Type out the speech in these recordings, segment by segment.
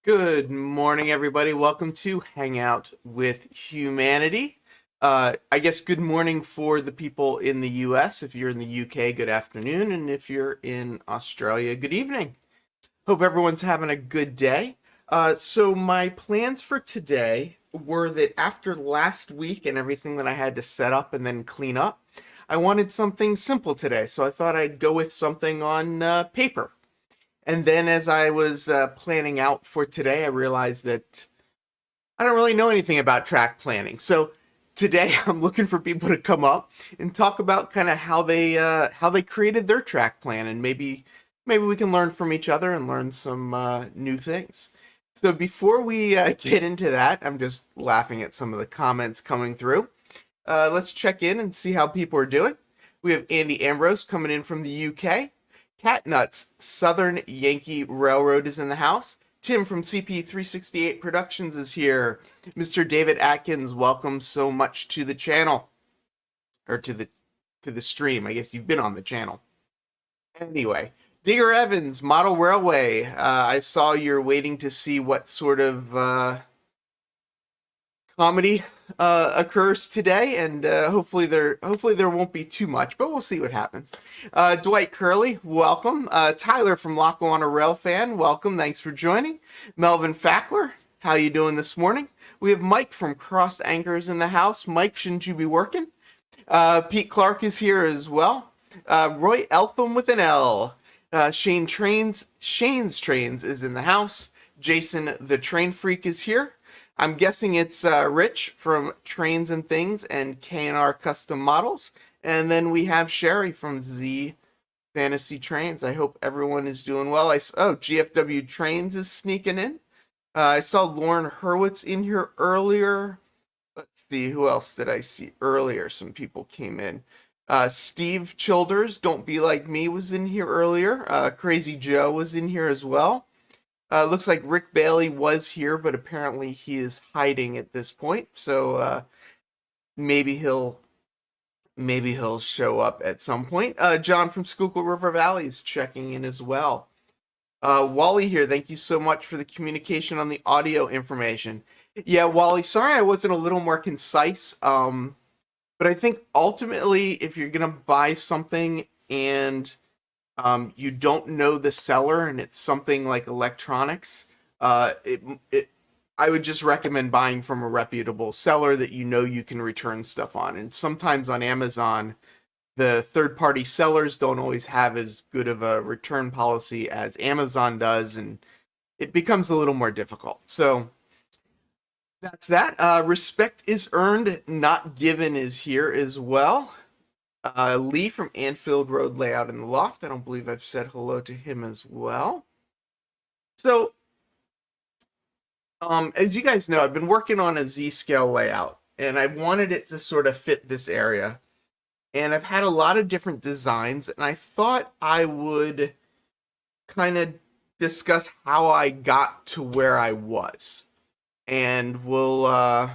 Good morning, everybody. Welcome to Hangout with Humanity. I guess good morning for the people in the US. If you're in the UK, good afternoon. And if you're in Australia, good evening. Hope everyone's having a good day. So my plans for today were that after last week and everything that I had to set up and then clean up, I wanted something simple today. So I thought I'd go with something on paper. And then as I was planning out for today, I realized that I don't really know anything about track planning. So today I'm looking for people to come up and talk about kind of how they created their track plan, and maybe we can learn from each other and learn some new things. So before we get into that, I'm just laughing at some of the comments coming through. Let's check in and see how people are doing. We have Andy Ambrose coming in from the UK. Catnuts, Southern Yankee Railroad is in the house. Tim from CP368 Productions is here. Mr. David Atkins, welcome so much to the channel. Or to the stream. I guess you've been on the channel. Anyway, Digger Evans, Model Railway. I saw you're waiting to see what sort of comedy occurs today, and hopefully there won't be too much, but we'll see what happens. Dwight Curley, welcome. Tyler from Lackawanna Rail Fan, welcome. Thanks for joining. Melvin Fackler, how you doing this morning? We have Mike from Crossed Anchors in the house. Mike, shouldn't you be working? Pete Clark is here as well. Roy Eltham with an L. Shane's Trains is in the house. Jason the Train Freak is here. I'm guessing it's Rich from Trains and Things and K&R Custom Models. And then we have Sherry from Z Fantasy Trains. I hope everyone is doing well. GFW Trains is sneaking in. I saw Lauren Hurwitz in here earlier. Let's see, who else did I see earlier? Some people came in. Steve Childers, Don't Be Like Me, was in here earlier. Crazy Joe was in here as well. Looks like Rick Bailey was here, but apparently he is hiding at this point. So maybe he'll show up at some point. John from Schuylkill River Valley is checking in as well. Wally here, thank you so much for the communication on the audio information. Yeah, Wally, sorry I wasn't a little more concise. But I think ultimately, if you're gonna buy something and you don't know the seller and it's something like electronics, I would just recommend buying from a reputable seller that you know you can return stuff on. And sometimes on Amazon, the third-party sellers don't always have as good of a return policy as Amazon does, and it becomes a little more difficult. So That's that. Respect is earned, not given is here as well. Lee from Anfield Road Layout in the Loft. I don't believe I've said hello to him as well. So, as you guys know, I've been working on a Z-scale layout, and I wanted it to sort of fit this area. And I've had a lot of different designs, and I thought I would kind of discuss how I got to where I was. And we'll, I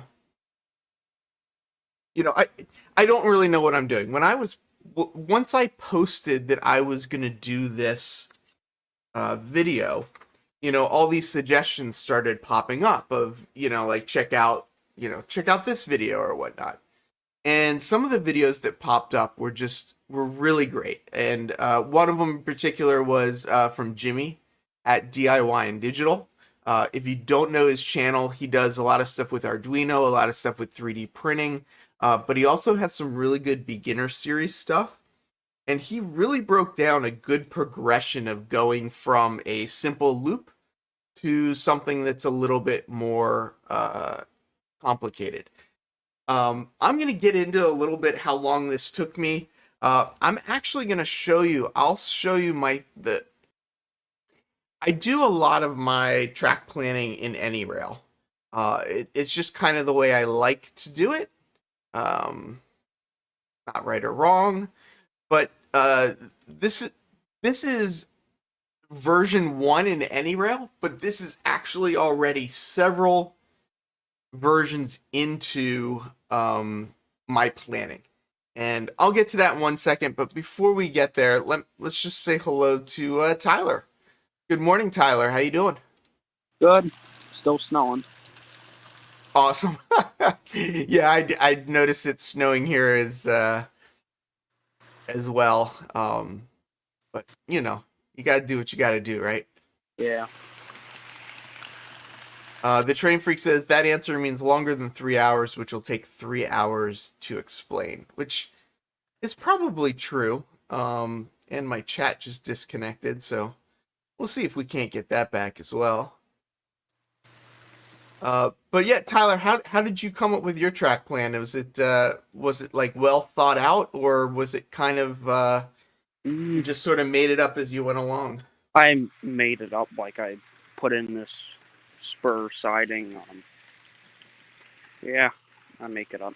don't really know what I'm doing. Once I posted that I was going to do this video, all these suggestions started popping up of, like check out this video or whatnot. And some of the videos that popped up were really great. And one of them in particular was from Jimmy at DIY and Digital. If you don't know his channel, he does a lot of stuff with Arduino, a lot of stuff with 3D printing, but he also has some really good beginner series stuff. And he really broke down a good progression of going from a simple loop to something that's a little bit more complicated. I'm going to get into a little bit how long this took me. I'm actually going to show you, I'll show you I do a lot of my track planning in AnyRail. It's just kind of the way I like to do it. Not right or wrong, but this is version 1 in AnyRail, but this is actually already several versions into my planning. And I'll get to that in 1 second, but before we get there, let's just say hello to Tyler. Good morning, Tyler. How you doing? Good. Still snowing. Awesome. Yeah, I noticed it snowing here as well. But you gotta do what you gotta do, right? Yeah. The train freak says that answer means longer than 3 hours, which will take 3 hours to explain, which is probably true. And my chat just disconnected, so we'll see if we can't get that back as well. But yeah, Tyler, how did you come up with your track plan? Was it like well thought out, or was it kind of you just sort of made it up as you went along? I made it up. Like I put in this spur siding. Yeah, I make it up.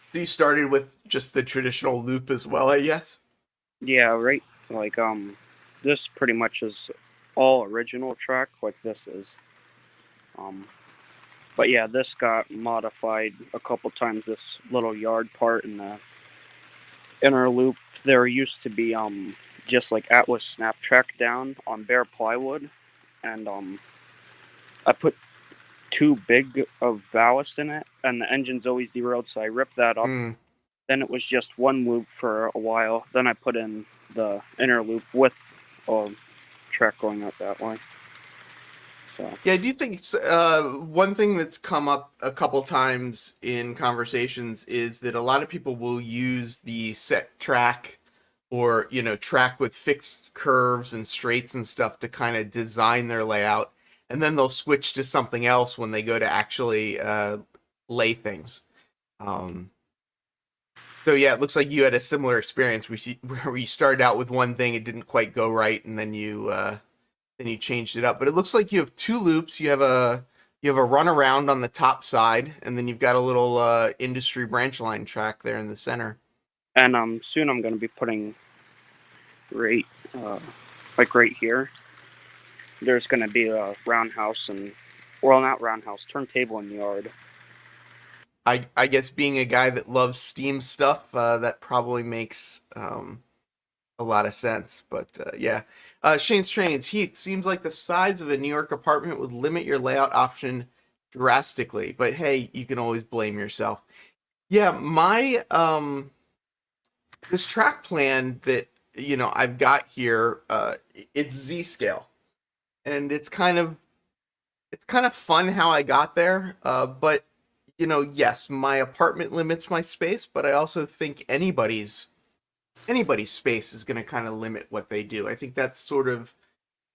So you started with just the traditional loop as well, I guess? Yeah, right. Like this pretty much is all original track. Like this is. Um, but yeah, this got modified a couple times. This little yard part in the inner loop. There used to be just like Atlas snap track down on bare plywood, and I put too big of ballast in it, and the engine's always derailed, so I ripped that up. Mm. Then it was just one loop for a while. Then I put in the inner loop with a track going out that way. So Yeah, I do think one thing that's come up a couple times in conversations is that a lot of people will use the set track or, track with fixed curves and straights and stuff to kind of design their layout. And then they'll switch to something else when they go to actually lay things. So yeah, it looks like you had a similar experience where you started out with one thing, it didn't quite go right, and then you changed it up. But it looks like you have two loops. You have a run around on the top side, and then you've got a little industry branch line track there in the center. and soon I'm gonna be putting right right here. There's gonna be a roundhouse and well, not roundhouse, turntable in the yard. I guess being a guy that loves Steam stuff, that probably makes a lot of sense. But yeah, Shane's Trains, Heath, seems like the size of a New York apartment would limit your layout option drastically. But hey, you can always blame yourself. Yeah, my this track plan that I've got here, it's Z scale, and it's kind of fun how I got there. But yes, my apartment limits my space, but I also think anybody's space is going to kind of limit what they do. I think that's sort of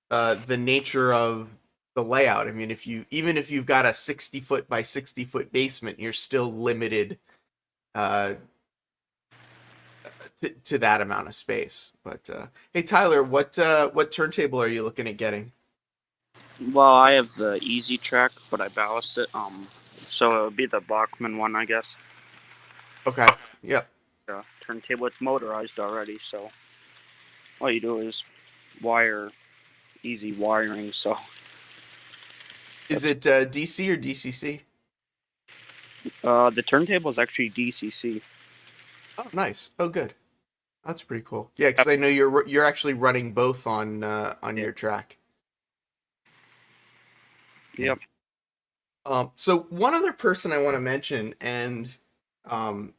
the nature of the layout. I mean, even if you've got a 60-foot by 60-foot basement, you're still limited uh, to that amount of space. But hey, Tyler, what turntable are you looking at getting? Well, I have the easy track, but I ballast it. So it would be the Bachman one, I guess. Okay. Yep. Turntable. It's motorized already, so all you do is wire, easy wiring. So Is it DC or DCC? the turntable is actually DCC. Oh, nice. Oh, good. That's pretty cool. Yeah, because I know you're actually running both on Yeah. your track. Yeah. Yep. So one other person I want to mention, and um,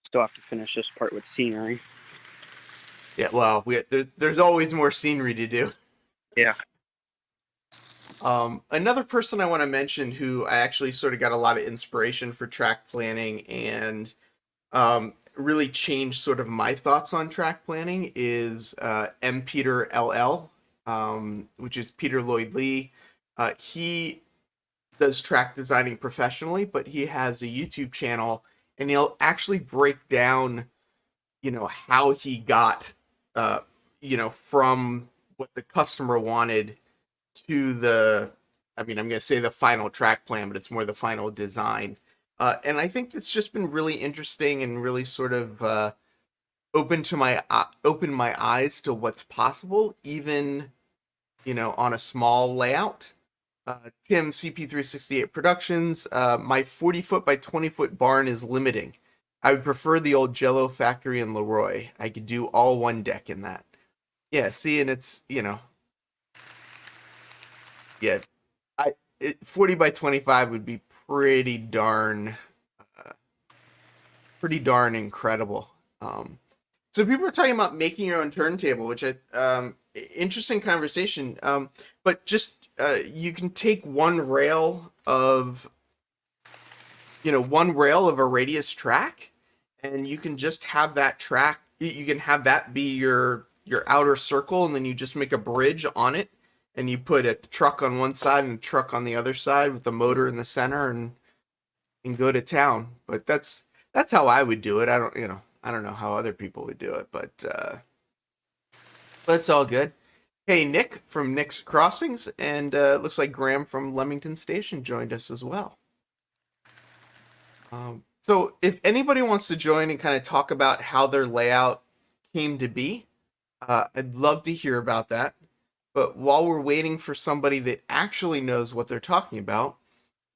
Still have to finish this part with scenery. yeah, well, there's always more scenery to do. Yeah. Another person I want to mention who I actually sort of got a lot of inspiration for track planning and really changed sort of my thoughts on track planning is M. Peter LL, which is Peter Lloyd Lee. He does track designing professionally, but he has a YouTube channel and he'll actually break down, how he got, uh, from what the customer wanted to I mean, I'm going to say the final track plan, but it's more the final design. And I think it's just been really interesting and really sort of opened my eyes to what's possible, even on a small layout. Tim CP368 Productions. My 40-foot by 20-foot barn is limiting. I would prefer the old Jello factory in Leroy. I could do all one deck in that. Yeah, see, and it's yeah, 40 by 25 would be uh, pretty darn incredible. So people are talking about making your own turntable, which interesting conversation. But just you can take one rail of a radius track, and you can just have that track. You can have that be your outer circle, and then you just make a bridge on it, and you put a truck on one side and a truck on the other side with the motor in the center, and go to town. But that's how I would do it. I don't know how other people would do it, but it's all good. Hey, Nick from Nick's Crossings, and looks like Graham from Leamington Station joined us as well. So if anybody wants to join and kind of talk about how their layout came to be, I'd love to hear about that. But while we're waiting for somebody that actually knows what they're talking about,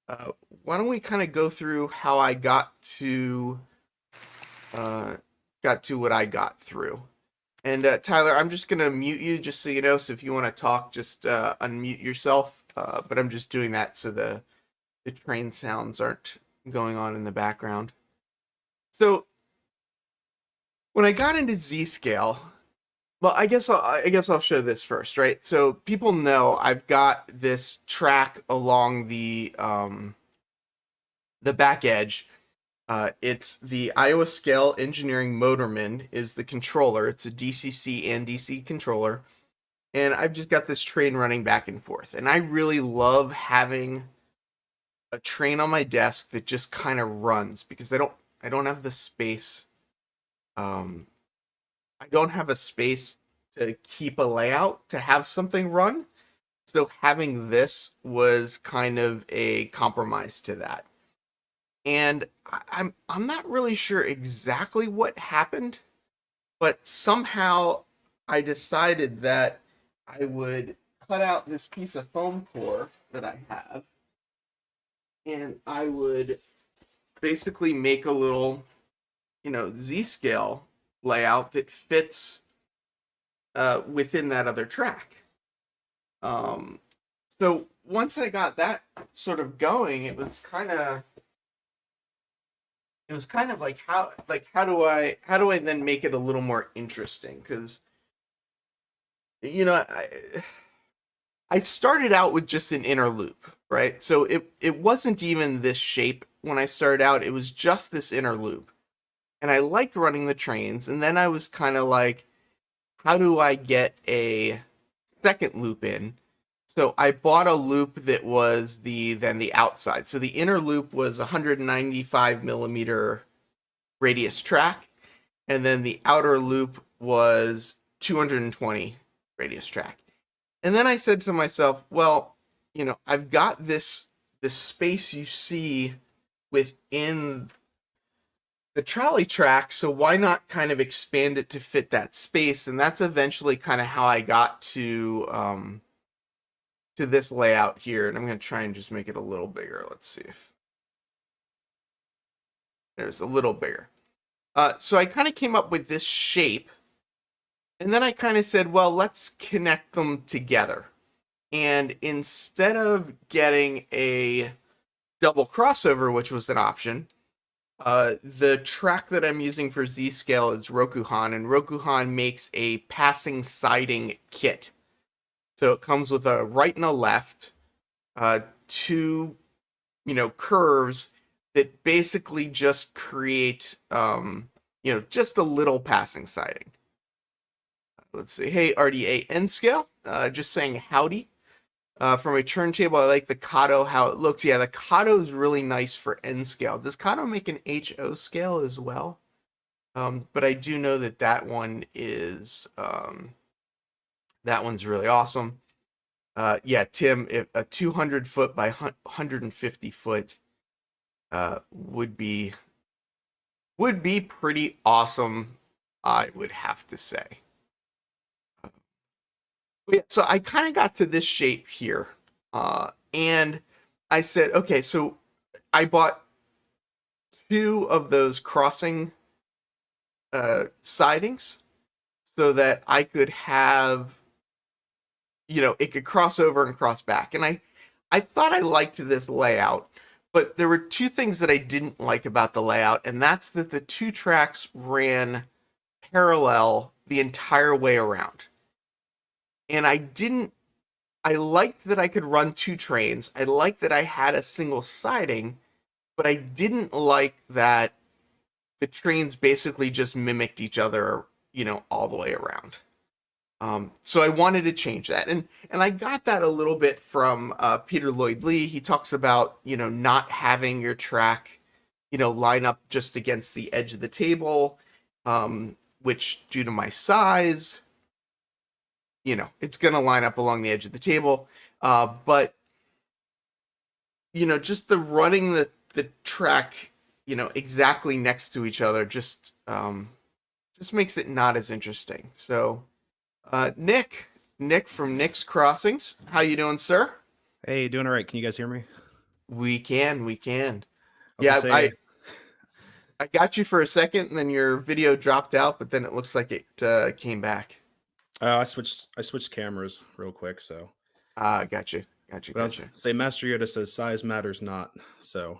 uh, why don't we kind of go through how I uh, got to what I got through. And Tyler, I'm just gonna mute you just so you know. So if you want to talk, just unmute yourself. But I'm just doing that so the train sounds aren't going on in the background. So when I got into Z-scale, well, I guess I'll show this first, right? So people know I've got this track along the back edge. It's the Iowa Scale Engineering Motorman is the controller. It's a DCC and DC controller, and I've just got this train running back and forth. And I really love having a train on my desk that just kind of runs because I don't have the space. Um, I don't have a space to keep a layout to have something run. So having this was kind of a compromise to that. And I'm not really sure exactly what happened, but somehow I decided that I would cut out this piece of foam core that I have, and I would basically make a little, Z-scale layout that fits within that other track. Um, so once I got that sort of going, it was kind of like how do I then make it a little more interesting? Because you know I started out with just an inner loop, right? So it wasn't even this shape when I started out. It was just this inner loop, and I liked running the trains. And then I was kind of like, how do I get a second loop in? So I bought a loop that was the outside. So the inner loop was 195 millimeter radius track, and then the outer loop was 220 radius track. And then I said to myself, well, I've got this space you see within the trolley track, so why not kind of expand it to fit that space? And that's eventually kind of how I got to this layout here. And I'm going to try and just make it a little bigger. Let's see if there's a little bigger. So I kind of came up with this shape, and then I kind of said, well, let's connect them together. And instead of getting a double crossover, which was an option, the track that I'm using for Z-Scale is Rokuhan, and Rokuhan makes a passing siding kit. So it comes with a right and a left, two, curves that basically just create, just a little passing siding. Let's see. Hey, RDA N scale. Just saying howdy. From a turntable, I like the Kato, how it looks. Yeah, the Kato is really nice for N scale. Does Kato make an HO scale as well? But I do know that one is that one's really awesome. Yeah, Tim, if a 200 foot by 150 foot would be pretty awesome, I would have to say. Yeah, so I kind of got to this shape here, and I said, okay, so I bought two of those crossing sidings so that I could have, it could cross over and cross back. And I thought I liked this layout, but there were two things that I didn't like about the layout, and that's that the two tracks ran parallel the entire way around. And I liked that I could run two trains. I liked that I had a single siding, but I didn't like that the trains basically just mimicked each other, all the way around. So I wanted to change that, and I got that a little bit from Peter Lloyd Lee. He talks about not having your track, line up just against the edge of the table, which due to my size, it's gonna line up along the edge of the table. But just the running the track, exactly next to each other just makes it not as interesting. So, Nick from Nick's Crossings, how you doing, sir? Hey, doing all right. Can you guys hear me? We can. I was to Yeah, say, I got you for a second, and then your video dropped out, but then it looks like it came back. I switched cameras real quick. So, Got but I was you. say Master Yoda says size matters not. So,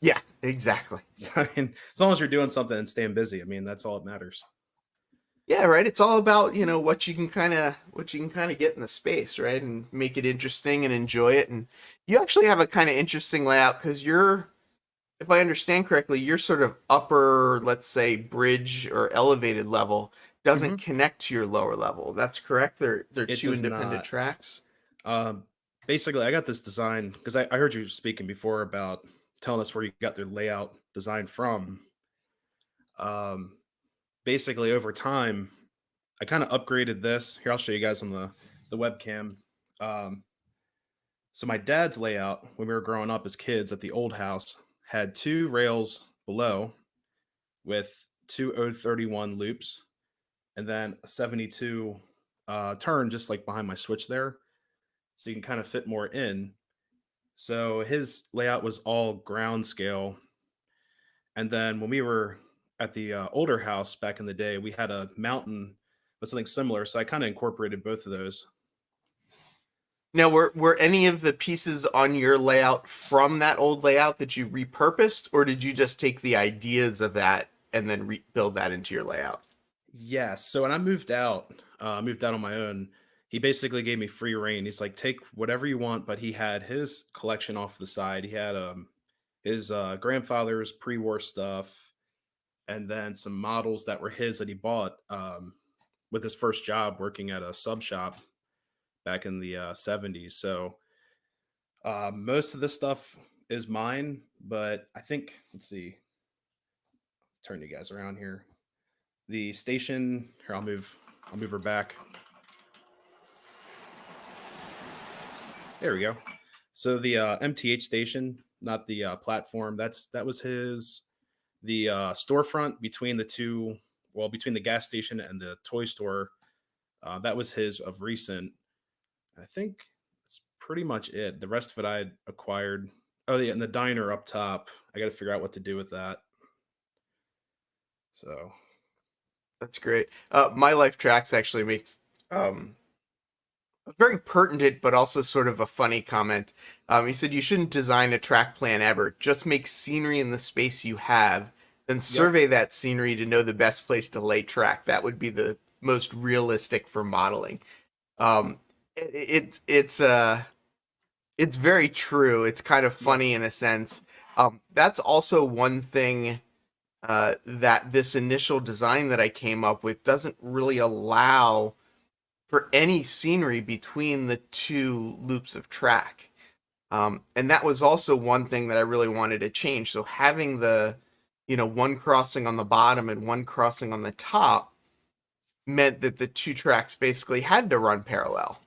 Yeah, exactly. I mean, as long as you're doing something and staying busy, I mean, that's all that matters. Yeah, right. It's all about what you can kind of get in the space, right, and make it interesting and enjoy it. And you actually have a kind of interesting layout because if I understand correctly, your sort of upper, let's say, bridge or elevated level Hmm. doesn't connect to your lower level. That's correct. They're It two does independent not. tracks. Um, Basically, I got this design because I heard you speaking before about telling us where you got the layout design from. Um, Basically, over time, I kind of upgraded this. Here, I'll show you guys on the webcam. Um, So my dad's layout when we were growing up as kids at the old house had two rails below with two 031 loops and then a 72 turn just like behind my switch there. So you can kind of fit more in. So his layout was all ground scale. And then when we were at the older house back in the day, we had a mountain with something similar. So I kind of incorporated both of those. Now, were any of the pieces on your layout from that old layout that you repurposed, or did you just take the ideas of that and then build that into your layout? Yes. So when I moved out on my own, he basically gave me free reign. He's like, take whatever you want, but he had his collection off the side. He had his grandfather's pre-war stuff, and then some models that were his that he bought with his first job working at a sub shop. back in the 70s. So most of this stuff is mine, but I think, let's see, turn you guys around here. The station here, I'll move her back. There we go. So the MTH station, not the platform, that was his. The storefront between the two, well, between the gas station and the toy store, that was his of recent. I think that's pretty much it. The rest of it I acquired. Oh yeah, and the diner up top. I got to figure out what to do with that. So That's great. My Life Tracks actually makes a very pertinent but also sort of a funny comment. He said you shouldn't design a track plan ever. Just make scenery in the space you have, then yep, survey that scenery to know the best place to lay track. That would be the most realistic for modeling. Um, it's very true. It's kind of yep, funny in a sense. That's also one thing that this initial design that I came up with doesn't really allow for any scenery between the two loops of track. And that was also one thing that I really wanted to change. So having the, one crossing on the bottom and one crossing on the top meant that the two tracks basically had to run parallel.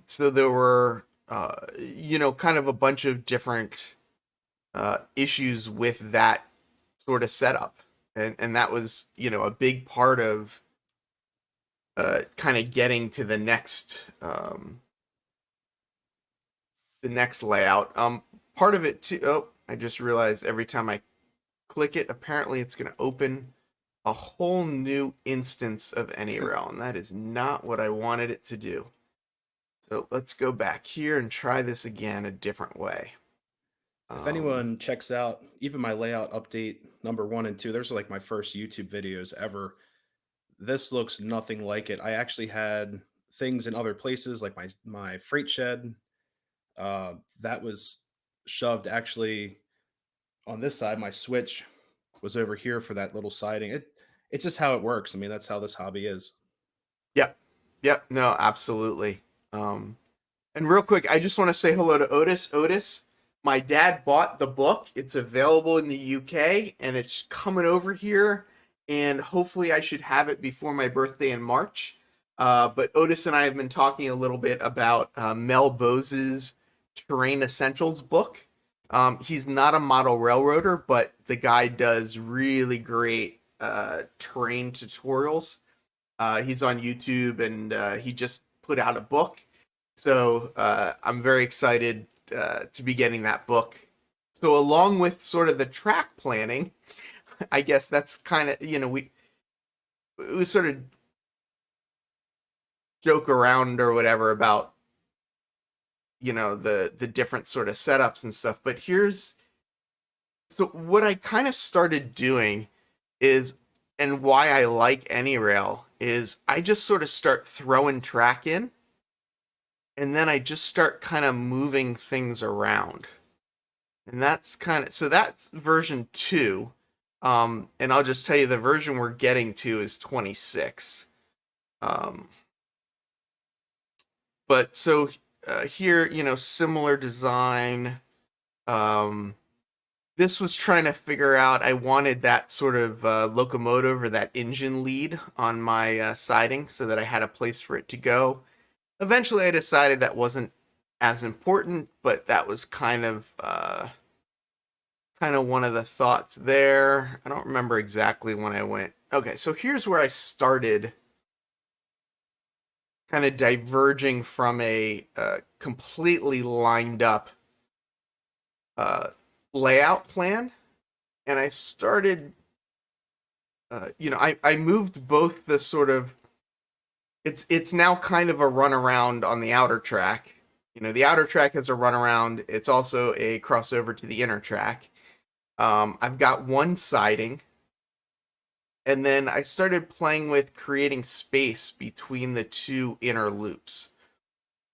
So there were, kind of a bunch of different issues with that sort of setup. And that was, a big part of kind of getting to the next layout. Part of it too. Oh, I just realized every time I click it, apparently it's going to open a whole new instance of AnyRail, and that is not what I wanted it to do. So let's go back here and try this again a different way. if anyone checks out even my layout update number 1 and 2, there's like my first YouTube videos ever. This looks nothing like it. I actually had things in other places, like my freight shed. That was shoved actually on this side. My switch was over here for that little siding. It's just how it works. I mean, that's how this hobby is. Yep, yep, no, absolutely. Um, And real quick, I just want to say hello to Otis. Otis, my dad bought the book. It's available in the UK and it's coming over here. And hopefully, I should have it before my birthday in March. But Otis and I have been talking a little bit about Mel Bose's Terrain Essentials book. He's not a model railroader, but the guy does really great terrain tutorials. He's on YouTube and he just put out a book, so I'm very excited to be getting that book. So along with sort of the track planning, I guess that's kind of, we sort of joke around or whatever about, the different sort of setups and stuff. But so what I kind of started doing is, and why I like AnyRail is I just sort of start throwing track in and then I just start kind of moving things around. And so that's version 2. And I'll just tell you the version we're getting to is 26. Um, but so here, similar design. Um, this was trying to figure out, I wanted that sort of locomotive or that engine lead on my siding so that I had a place for it to go. Eventually, I decided that wasn't as important, but that was kind of one of the thoughts there. I don't remember exactly when I went. Okay, so here's where I started kind of diverging from a completely lined up layout plan, and I started. I moved both the sort of. It's now kind of a runaround on the outer track. The outer track has a runaround. It's also a crossover to the inner track. I've got one siding, and then I started playing with creating space between the two inner loops.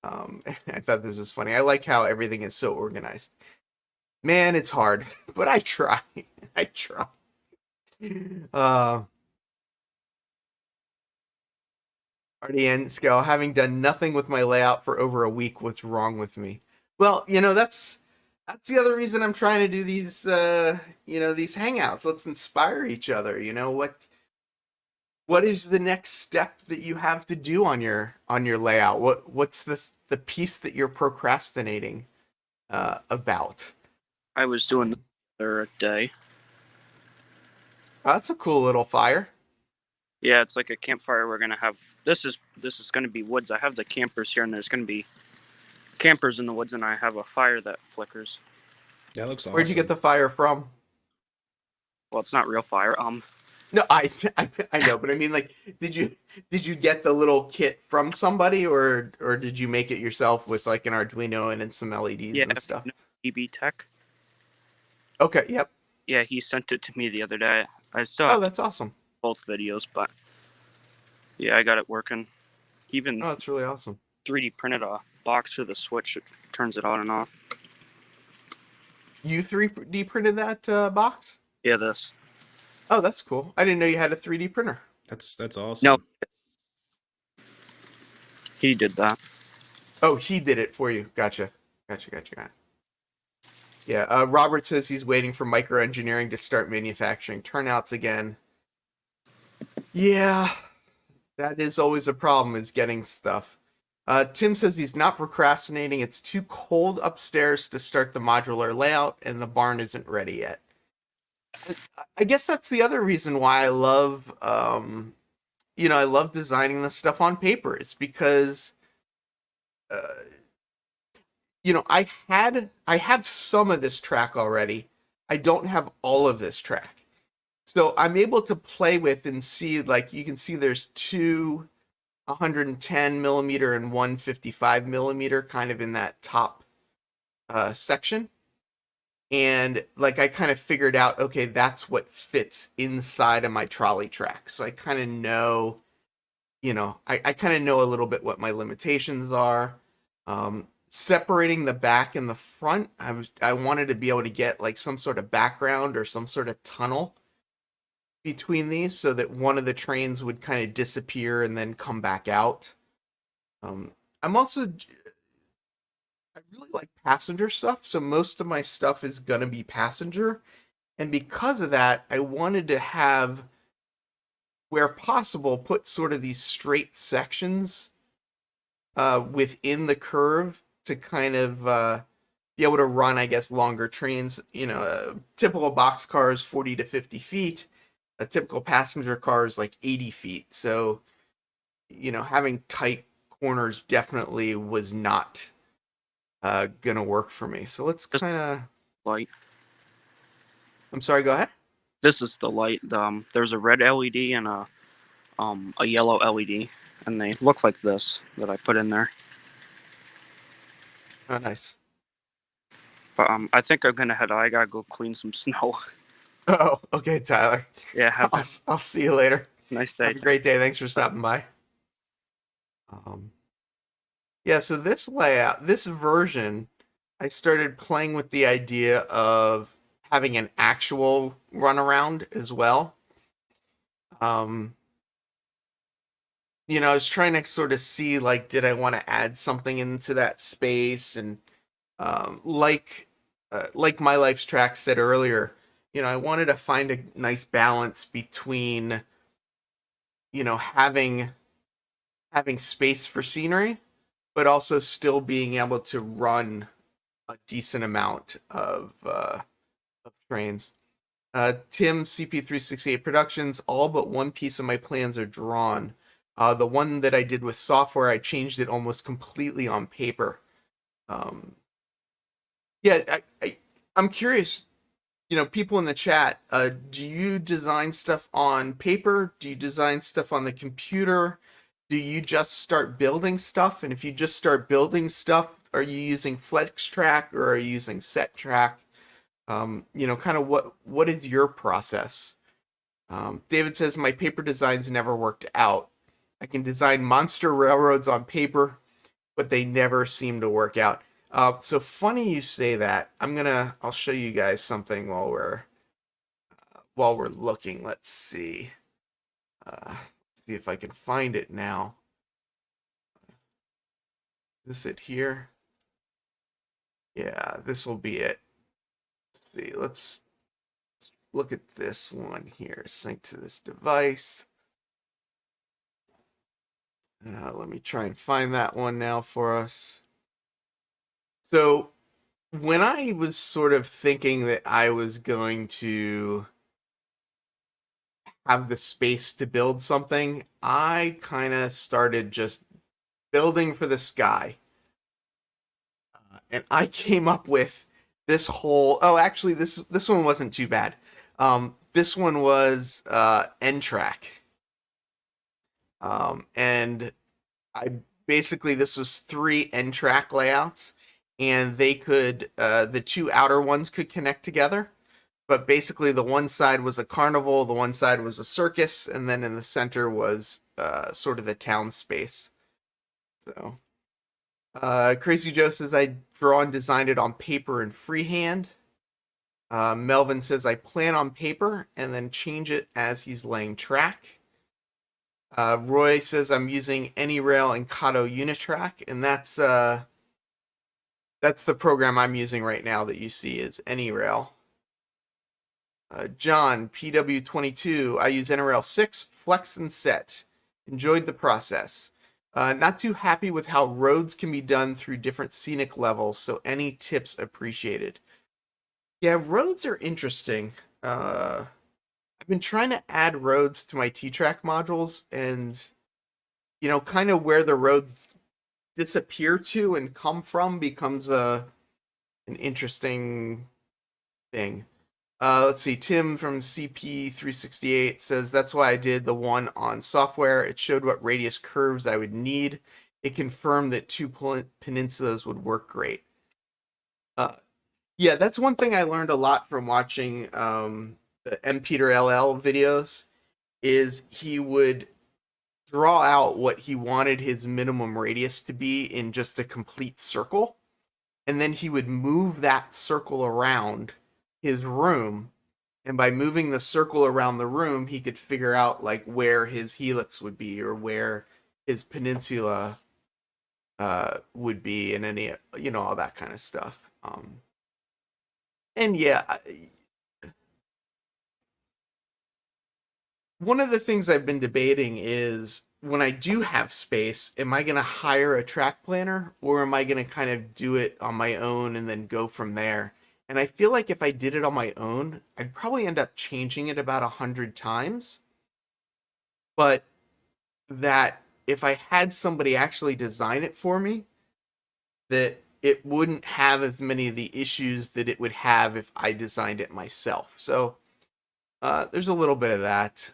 I thought this was funny. I like how everything is so organized. Man, it's hard, but I try. I try. Uh, Artie N. Scale, having done nothing with my layout for over a week, what's wrong with me? Well, that's the other reason I'm trying to do these these hangouts. Let's inspire each other. What is the next step that you have to do on your layout? What's the piece that you're procrastinating about? I was doing this the other day. That's a cool little fire. Yeah, it's like a campfire we're gonna have. This is gonna be woods. I have the campers here, and there's gonna be campers in the woods, and I have a fire that flickers. That looks Where'd you get awesome. the fire from? Well, it's not real fire. No, I know, but I mean, like, did you get the little kit from somebody, or did you make it yourself with like an Arduino and some LEDs Yeah, and stuff? EB Tech. Okay, yep. Yeah, he sent it to me the other day. I still Oh, have that's awesome. both videos, but yeah, I got it working. Even Oh, that's really awesome. 3D printed a box for the switch. It turns it on and off. You 3D printed that box? Yeah, this. Oh, that's cool. I didn't know you had a 3D printer. That's No, awesome. he did that. Oh, he did it for you. Gotcha. Yeah, Robert says he's waiting for microengineering to start manufacturing turnouts again. Yeah, that is always a problem, is getting stuff. Tim says he's not procrastinating. It's too cold upstairs to start the modular layout, and the barn isn't ready yet. I guess that's the other reason why I love, I love designing this stuff on paper. It's because, uh, I have some of this track already. I don't have all of this track. So I'm able to play with and see, like, you can see there's two 110 millimeter and 155 millimeter kind of in that top section. And like I kind of figured out, okay, that's what fits inside of my trolley track. So I kind of know, I kind of know a little bit what my limitations are. Separating the back and the front, I wanted to be able to get like some sort of background or some sort of tunnel between these so that one of the trains would kind of disappear and then come back out. I'm also, I really like passenger stuff, so most of my stuff is gonna be passenger, and because of that, I wanted to have, where possible, put sort of these straight sections within the curve to kind of be able to run, I guess, longer trains. Typical box car is 40 to 50 feet. A typical passenger car is like 80 feet. So, having tight corners definitely was not gonna work for me. So let's kind of. Light. I'm sorry. Go ahead. This is the light. There's a red LED and a yellow LED, and they look like this that I put in there. Oh, nice. But Mm. I think I'm gonna head. I gotta go clean some snow. Oh, okay, Tyler. Yeah, have I'll see you later. a nice day. Have a great day. Thanks for stopping by. Yeah, so this layout, this version, I started playing with the idea of having an actual runaround as well. Um, I was trying to sort of see, like, did I want to add something into that space? And like My Life's Track said earlier, I wanted to find a nice balance between, having space for scenery, but also still being able to run a decent amount of trains. Tim, CP368 Productions, all but one piece of my plans are drawn. The one that I did with software, I changed it almost completely on paper. Yeah, I'm curious, people in the chat, do you design stuff on paper? Do you design stuff on the computer? Do you just start building stuff? And if you just start building stuff, are you using FlexTrack or are you using SetTrack? Kind of what is your process? David says my paper designs never worked out. I can design monster railroads on paper, but they never seem to work out. So funny you say that. I'll show you guys something while we're looking. Let's see. See if I can find it now. Is this it here? Yeah, this will be it. Let's see, let's look at this one here. Sync to this device. Let me try and find that one now for us. So when I was sort of thinking that I was going to have the space to build something, I kind of started just building for the sky. And I came up with this whole, oh, actually this one wasn't too bad. This one was N-trak. And I basically, this was 3 N-trak layouts, and they could the 2 outer ones could connect together. But basically, the one side was a carnival, the one side was a circus, and then in the center was sort of the town space. So, Crazy Joe says I draw and designed it on paper and freehand. Melvin says I plan on paper and then change it as he's laying track. Roy says I'm using AnyRail and Kato Unitrack, and that's the program I'm using right now that you see is AnyRail. John, PW22, I use NRL 6, flex and set. Enjoyed the process. Not too happy with how roads can be done through different scenic levels, so any tips appreciated. Yeah, roads are interesting. I've been trying to add roads to my t-trak modules, and, kind of where the roads disappear to and come from becomes an interesting thing. Let's see. Tim from CP368 says that's why I did the one on software. It showed what radius curves I would need. It confirmed that 2 peninsulas would work great. Yeah, that's one thing I learned a lot from watching the M. Peter LL videos. Is he would draw out what he wanted his minimum radius to be in just a complete circle, and then he would move that circle around his room, and by moving the circle around the room he could figure out like where his helix would be or where his peninsula would be, and any all that kind of stuff. And yeah, one of the things I've been debating is, when I do have space, am I going to hire a track planner, or am I going to kind of do it on my own and then go from there? And I feel like if I did it on my own, I'd probably end up changing it about 100 times. But that if I had somebody actually design it for me, that it wouldn't have as many of the issues that it would have if I designed it myself. So there's a little bit of that.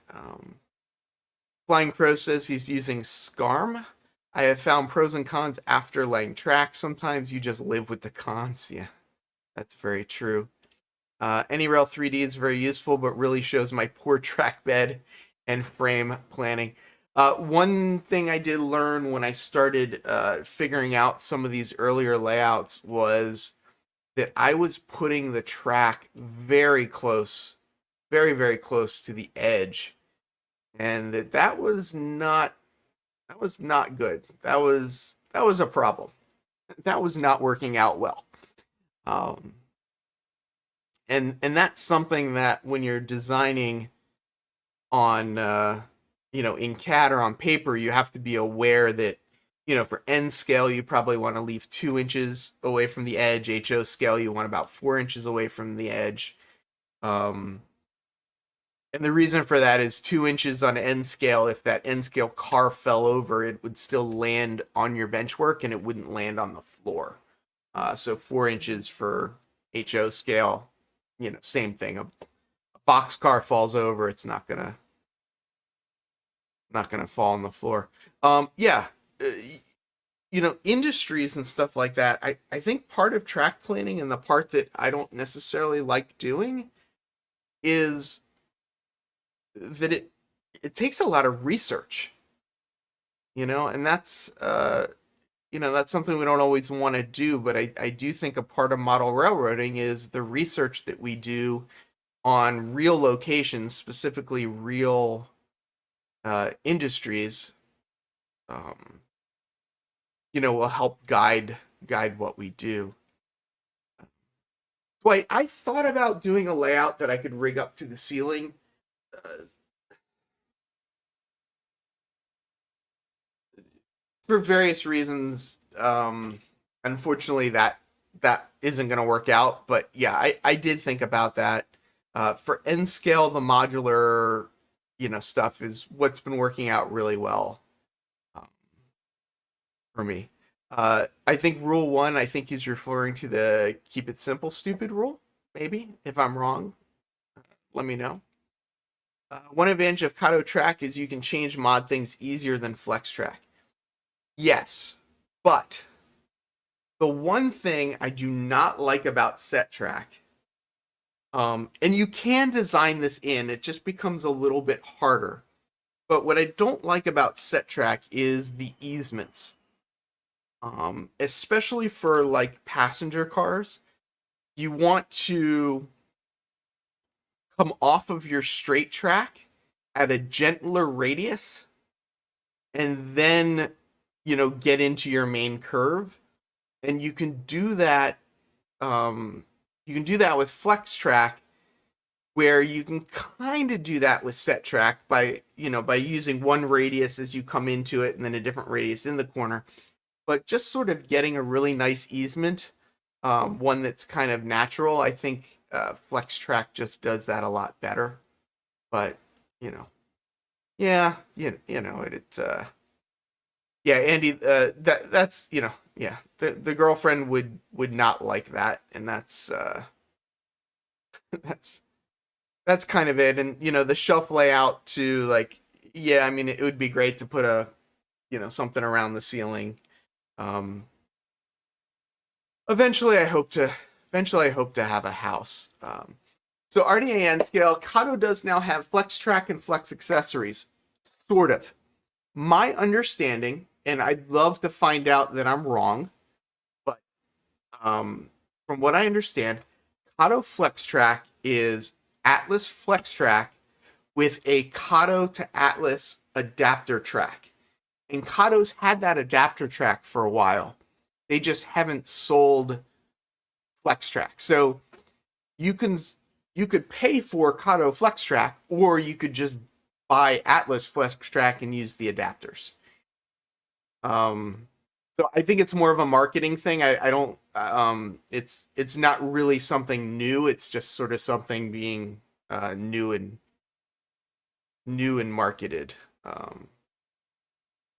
Flying Crow says he's using SCARM. I have found pros and cons after laying tracks. Sometimes you just live with the cons. Yeah, that's very true. AnyRail 3D is very useful, but really shows my poor track bed and frame planning. One thing I did learn when I started figuring out some of these earlier layouts was that I was putting the track very close, very, very close to the edge, and that was not good. That was a problem. That was not working out well. And that's something that when you're designing on in CAD or on paper, you have to be aware that, for N scale you probably want to leave 2 inches away from the edge. HO scale you want about 4 inches away from the edge. And the reason for that is 2 inches on N scale, if that N scale car fell over, it would still land on your benchwork and it wouldn't land on the floor. So 4 inches for HO scale, same thing. A boxcar falls over, it's not gonna fall on the floor. Yeah, industries and stuff like that. I think part of track planning, and the part that I don't necessarily like doing, is that it takes a lot of research, and that's that's something we don't always want to do. But I do think a part of model railroading is the research that we do on real locations, specifically real industries. will help guide what we do. Dwight, I thought about doing a layout that I could rig up to the ceiling. For various reasons, unfortunately, that isn't going to work out. But yeah, I did think about that. For N scale, the modular, stuff is what's been working out really well um, for me. I think rule one, I think he's referring to the keep it simple, stupid rule. Maybe if I'm wrong, let me know. One advantage of t-trak is you can change mod things easier than flex-trak. Yes, but the one thing I do not like about set-trak, and you can design this in, it just becomes a little bit harder. But what I don't like about set-trak is the easements. Especially for like passenger cars, you want to come off of your straight track at a gentler radius and then, get into your main curve. And you can do that. With flex-trak, where you can kind of do that with set-trak by using one radius as you come into it and then a different radius in the corner. But just sort of getting a really nice easement, one that's kind of natural. I think flex-trak just does that a lot better. But yeah, yeah, Andy, that's yeah, the girlfriend would not like that, and that's that's kind of it. And the shelf layout too, like, yeah, I mean, it would be great to put a something around the ceiling. Eventually I hope to have a house. So RDAN scale, Kato does now have flex-trak and flex accessories, sort of. My understanding, and I'd love to find out that I'm wrong, but from what I understand, Kato flex-trak is Atlas flex-trak with a Kato to Atlas adapter track. And Kato's had that adapter track for a while. They just haven't sold flex-trak. So you could pay for Kato flex-trak, or you could just buy Atlas flex-trak and use the adapters. So I think it's more of a marketing thing. I don't. It's not really something new. It's just sort of something being new and marketed.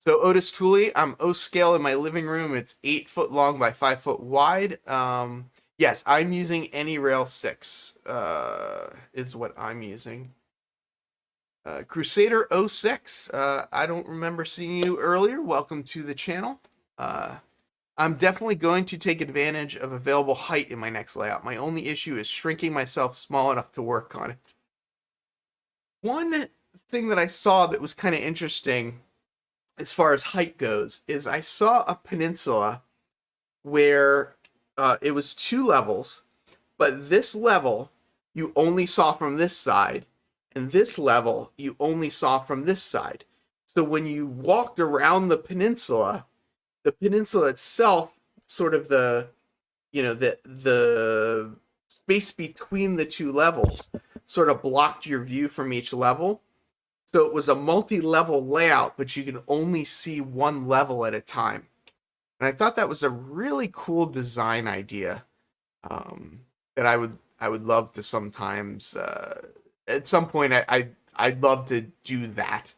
So Otis Tooley, I'm O scale in my living room. It's 8 foot long by 5 foot wide. Yes, I'm using AnyRail 6. Is what I'm using. Crusader 06. I don't remember seeing you earlier. Welcome to the channel. I'm definitely going to take advantage of available height in my next layout. My only issue is shrinking myself small enough to work on it. One thing that I saw that was kind of interesting as far as height goes is I saw a peninsula where it was 2 levels, but this level you only saw from this side, and this level you only saw from this side. So when you walked around the peninsula itself, sort of the space between the 2 levels sort of blocked your view from each level. So it was a multi-level layout, but you can only see one level at a time. And I thought that was a really cool design idea that I would love to sometimes at some point I'd love to do that.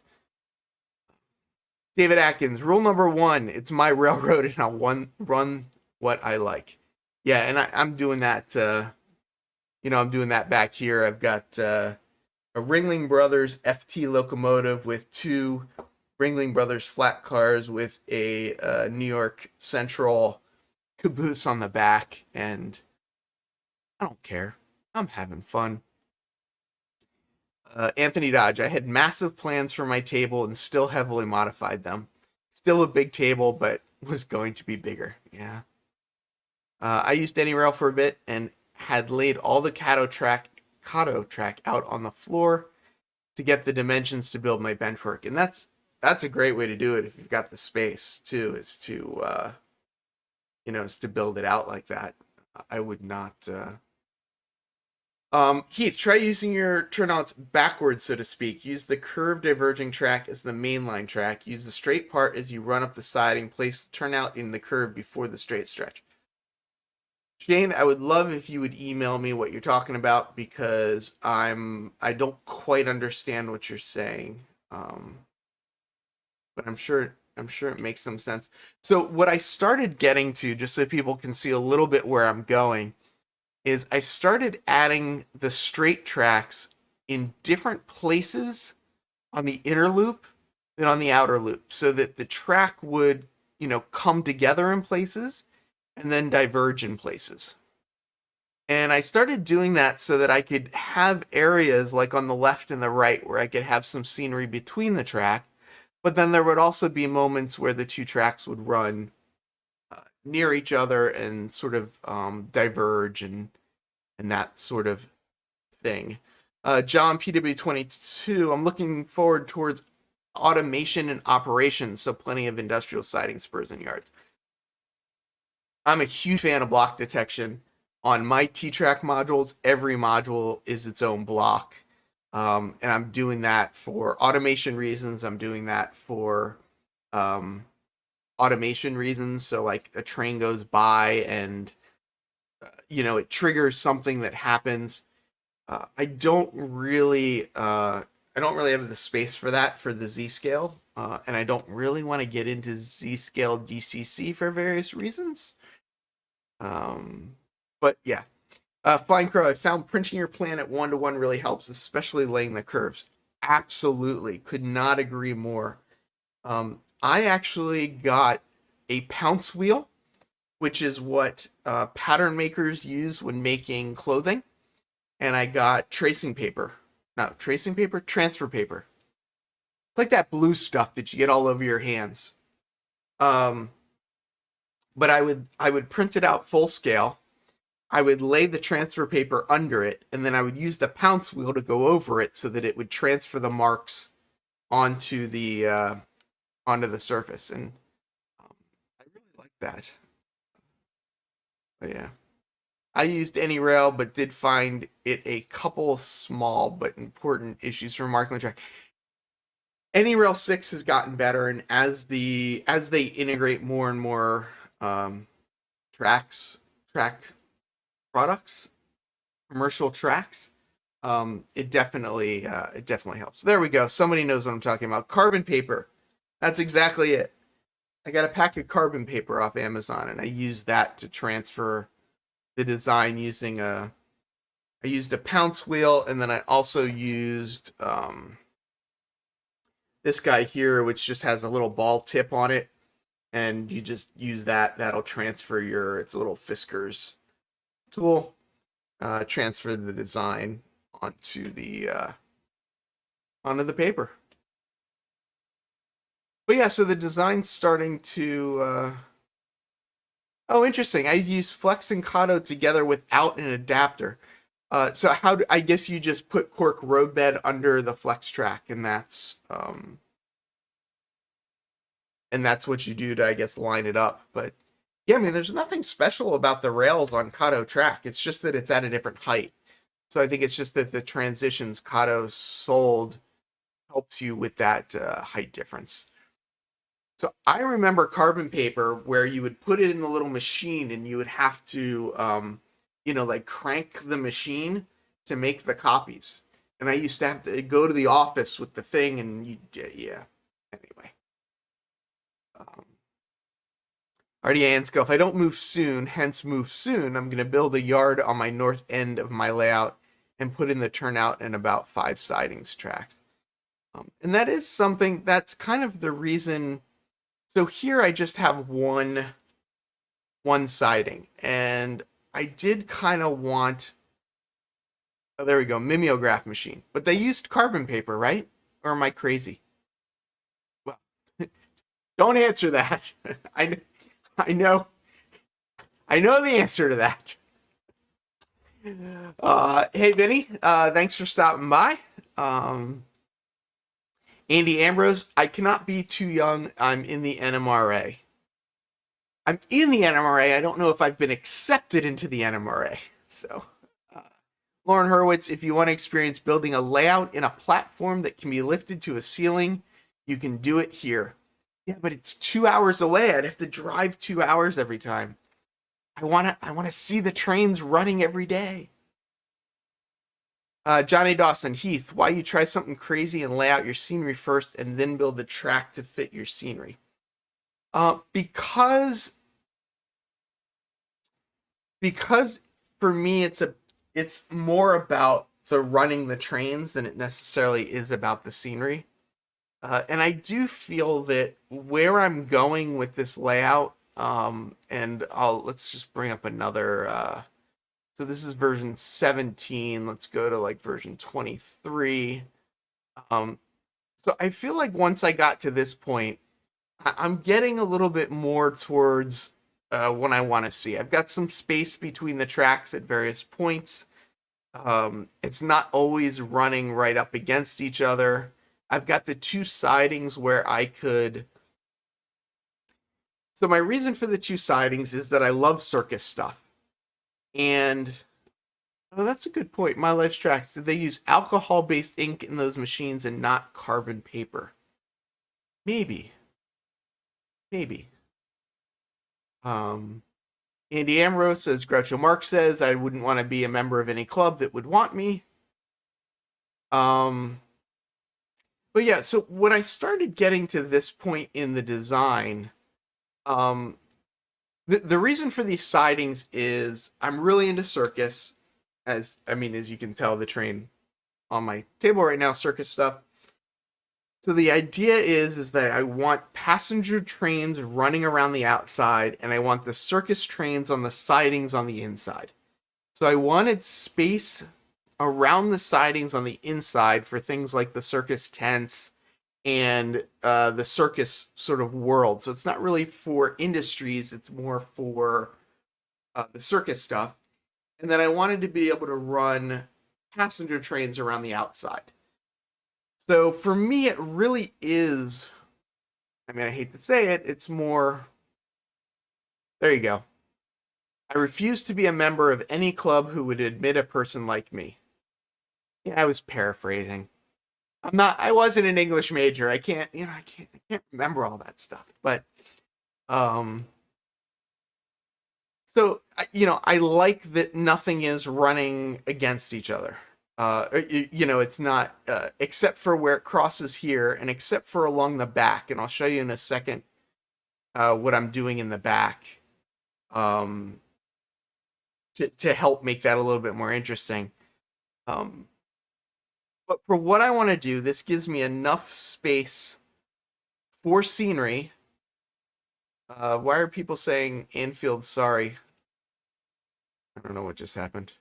David Atkins, rule number 1, it's my railroad and I'll run what I like. Yeah, and I'm doing that. I'm doing that back here. I've got a Ringling Brothers FT locomotive with 2 Ringling Brothers flat cars with a New York Central caboose on the back, and I don't care. I'm having fun. Anthony Dodge, I had massive plans for my table and still heavily modified them. Still a big table, but was going to be bigger. Yeah. I used AnyRail for a bit and had laid all the t-trak out on the floor to get the dimensions to build my benchwork. And that's that's a great way to do it if you've got the space too, is to is to build it out like that. I would not. Heath, try using your turnouts backwards, so to speak. Use the curved diverging track as the mainline track. Use the straight part as you run up the siding. Place the turnout in the curve before the straight stretch. Shane, I would love if you would email me what you're talking about, because I don't quite understand what you're saying. But I'm sure it makes some sense. So what I started getting to, just so people can see a little bit where I'm going, is I started adding the straight tracks in different places on the inner loop than on the outer loop, so that the track would, come together in places and then diverge in places. And I started doing that so that I could have areas like on the left and the right where I could have some scenery between the track, but then there would also be moments where the two tracks would run near each other and sort of diverge and that sort of thing. John PW22, I'm looking forward towards automation and operations, so plenty of industrial siding, spurs, and yards. I'm a huge fan of block detection. On my t-trak modules, every module is its own block. And I'm doing that for automation reasons. I'm doing that for automation reasons. So like a train goes by and, it triggers something that happens. I don't really have the space for that for the Z-scale. And I don't really want to get into Z-scale DCC for various reasons. But yeah. Flying Crow, I found printing your plan at 1-to-1 really helps, especially laying the curves. Absolutely. Could not agree more. I actually got a pounce wheel, which is what pattern makers use when making clothing. And I got transfer paper. It's like that blue stuff that you get all over your hands. But I would print it out full scale. I would lay the transfer paper under it, and then I would use the pounce wheel to go over it so that it would transfer the marks onto the surface. And I really like that. But yeah, I used AnyRail, but did find it a couple small but important issues for marking the track. AnyRail 6 has gotten better, and as they integrate more and more track products, commercial tracks, it definitely helps. There we go. Somebody knows what I'm talking about. Carbon paper. That's exactly it. I got a pack of carbon paper off Amazon, and I used that to transfer the design using I used a pounce wheel, and then I also used this guy here, which just has a little ball tip on it, and you just use that. That'll transfer it's a little Fiskars tool, transfer the design onto the paper. But yeah, so the design's starting to oh, interesting. I use Flex and Kato together without an adapter. So I guess you just put cork roadbed under the Flex track, and that's what you do to, I guess, line it up. But yeah, I mean, there's nothing special about the rails on Kato track. It's just that it's at a different height. So I think it's just that the transitions Kato sold helps you with that height difference. So I remember carbon paper where you would put it in the little machine and you would have to, like crank the machine to make the copies. And I used to have to go to the office with the thing and yeah. Anyway. RDA and Skill, if I don't move soon, hence move soon, I'm going to build a yard on my north end of my layout and put in the turnout and about 5 sidings tracks. And that is something that's kind of the reason. So here I just have one siding, and I did kind of want, oh, there we go, mimeograph machine. But they used carbon paper, right? Or am I crazy? Well, don't answer that. I know the answer to that. Hey, Vinny, thanks for stopping by. Andy Ambrose, I cannot be too young. I'm in the NMRA. I'm in the NMRA. I don't know if I've been accepted into the NMRA. So, Lauren Hurwitz, if you want to experience building a layout in a platform that can be lifted to a ceiling, you can do it here. Yeah, but it's 2 hours away. I'd have to drive 2 hours every time. I wanna see the trains running every day. Johnny Dawson, Heath, why you try something crazy and lay out your scenery first and then build the track to fit your scenery? Because for me it's more about the running the trains than it necessarily is about the scenery. And I do feel that where I'm going with this layout, and let's just bring up another. So this is version 17. Let's go to like version 23. So I feel like once I got to this point, I'm getting a little bit more towards what I want to see. I've got some space between the tracks at various points. It's not always running right up against each other. I've got the two sidings where I could. So my reason for the two sidings is that I love circus stuff. And that's a good point. My Life's Tracks, did they use alcohol-based ink in those machines and not carbon paper? Maybe. Andy Ambrose says, Groucho Marx says, I wouldn't want to be a member of any club that would want me. But yeah, so when I started getting to this point in the design, the reason for these sidings is I'm really into circus. As you can tell, the train on my table right now, circus stuff. So the idea is that I want passenger trains running around the outside, and I want the circus trains on the sidings on the inside. So I wanted space around the sidings on the inside for things like the circus tents and the circus sort of world. So it's not really for industries, it's more for the circus stuff. And then I wanted to be able to run passenger trains around the outside. So for me, it really is, I hate to say it, it's more, there you go. I refuse to be a member of any club who would admit a person like me. Yeah, I was paraphrasing. I wasn't an English major. I can't remember all that stuff. But, so, I like that nothing is running against each other. It's not, except for where it crosses here and except for along the back. And I'll show you in a second what I'm doing in the back to help make that a little bit more interesting. But for what I want to do, this gives me enough space for scenery. Why are people saying Anfield sorry? I don't know what just happened.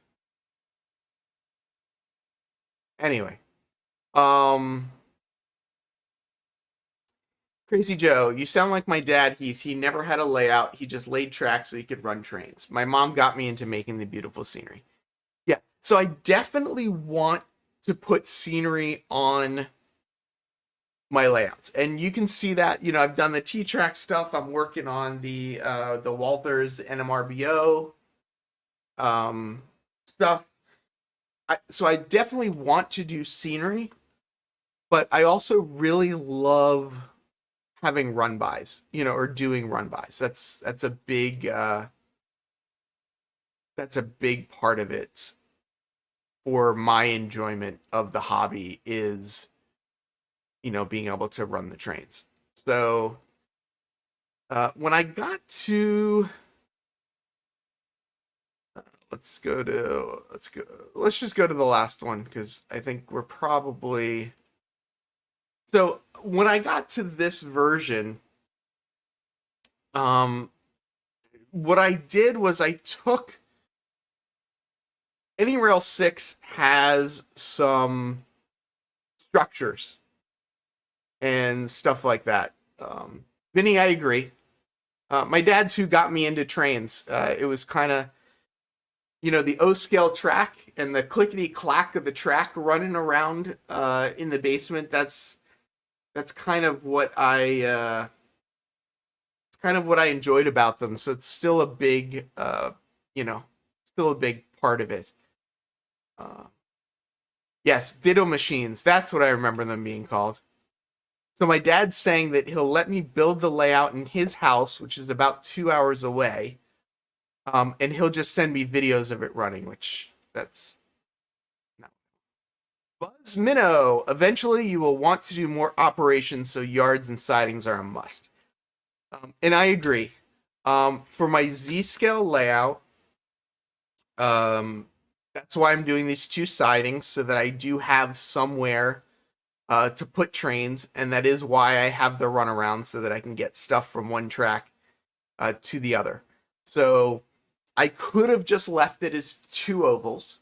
Anyway. Crazy Joe, you sound like my dad, Heath. He never had a layout. He just laid tracks so he could run trains. My mom got me into making the beautiful scenery. Yeah, so I definitely want to put scenery on my layouts. And you can see that, I've done the t-trak stuff. I'm working on the Walthers NMRBO stuff. So I definitely want to do scenery, but I also really love having run-bys, or doing run-bys. That's a big part of it for my enjoyment of the hobby is, being able to run the trains. So let's just go to the last one, because I think we're probably, so when I got to this version, what I did was I took, AnyRail 6 has some structures and stuff like that. Vinny, I agree. My dad's who got me into trains. It was kind of, the O-scale track and the clickety-clack of the track running around in the basement. That's that's kind of what it's kind of what I enjoyed about them. So it's still a big, you know, still a big part of it. Uh, yes, Ditto machines. That's what I remember them being called. So my dad's saying that he'll let me build the layout in his house, which is about 2 hours away, and he'll just send me videos of it running, which that's no. Buzz Minnow. Eventually, you will want to do more operations, so yards and sidings are a must. And I agree. For my Z-scale layout, that's why I'm doing these two sidings so that I do have somewhere to put trains, and that is why I have the runaround so that I can get stuff from one track to the other. So I could have just left it as two ovals,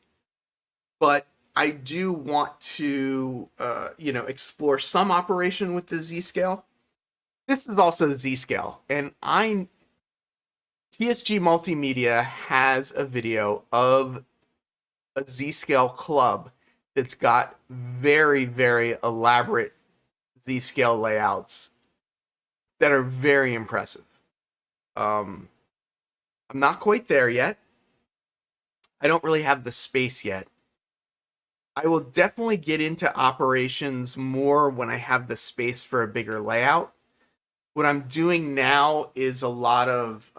but I do want to, explore some operation with the Z scale. This is also Z scale, and TSG Multimedia has a video of a Z scale club that's got very, very elaborate Z scale layouts that are very impressive. I'm not quite there yet. I don't really have the space yet. I will definitely get into operations more when I have the space for a bigger layout. What I'm doing now is a lot of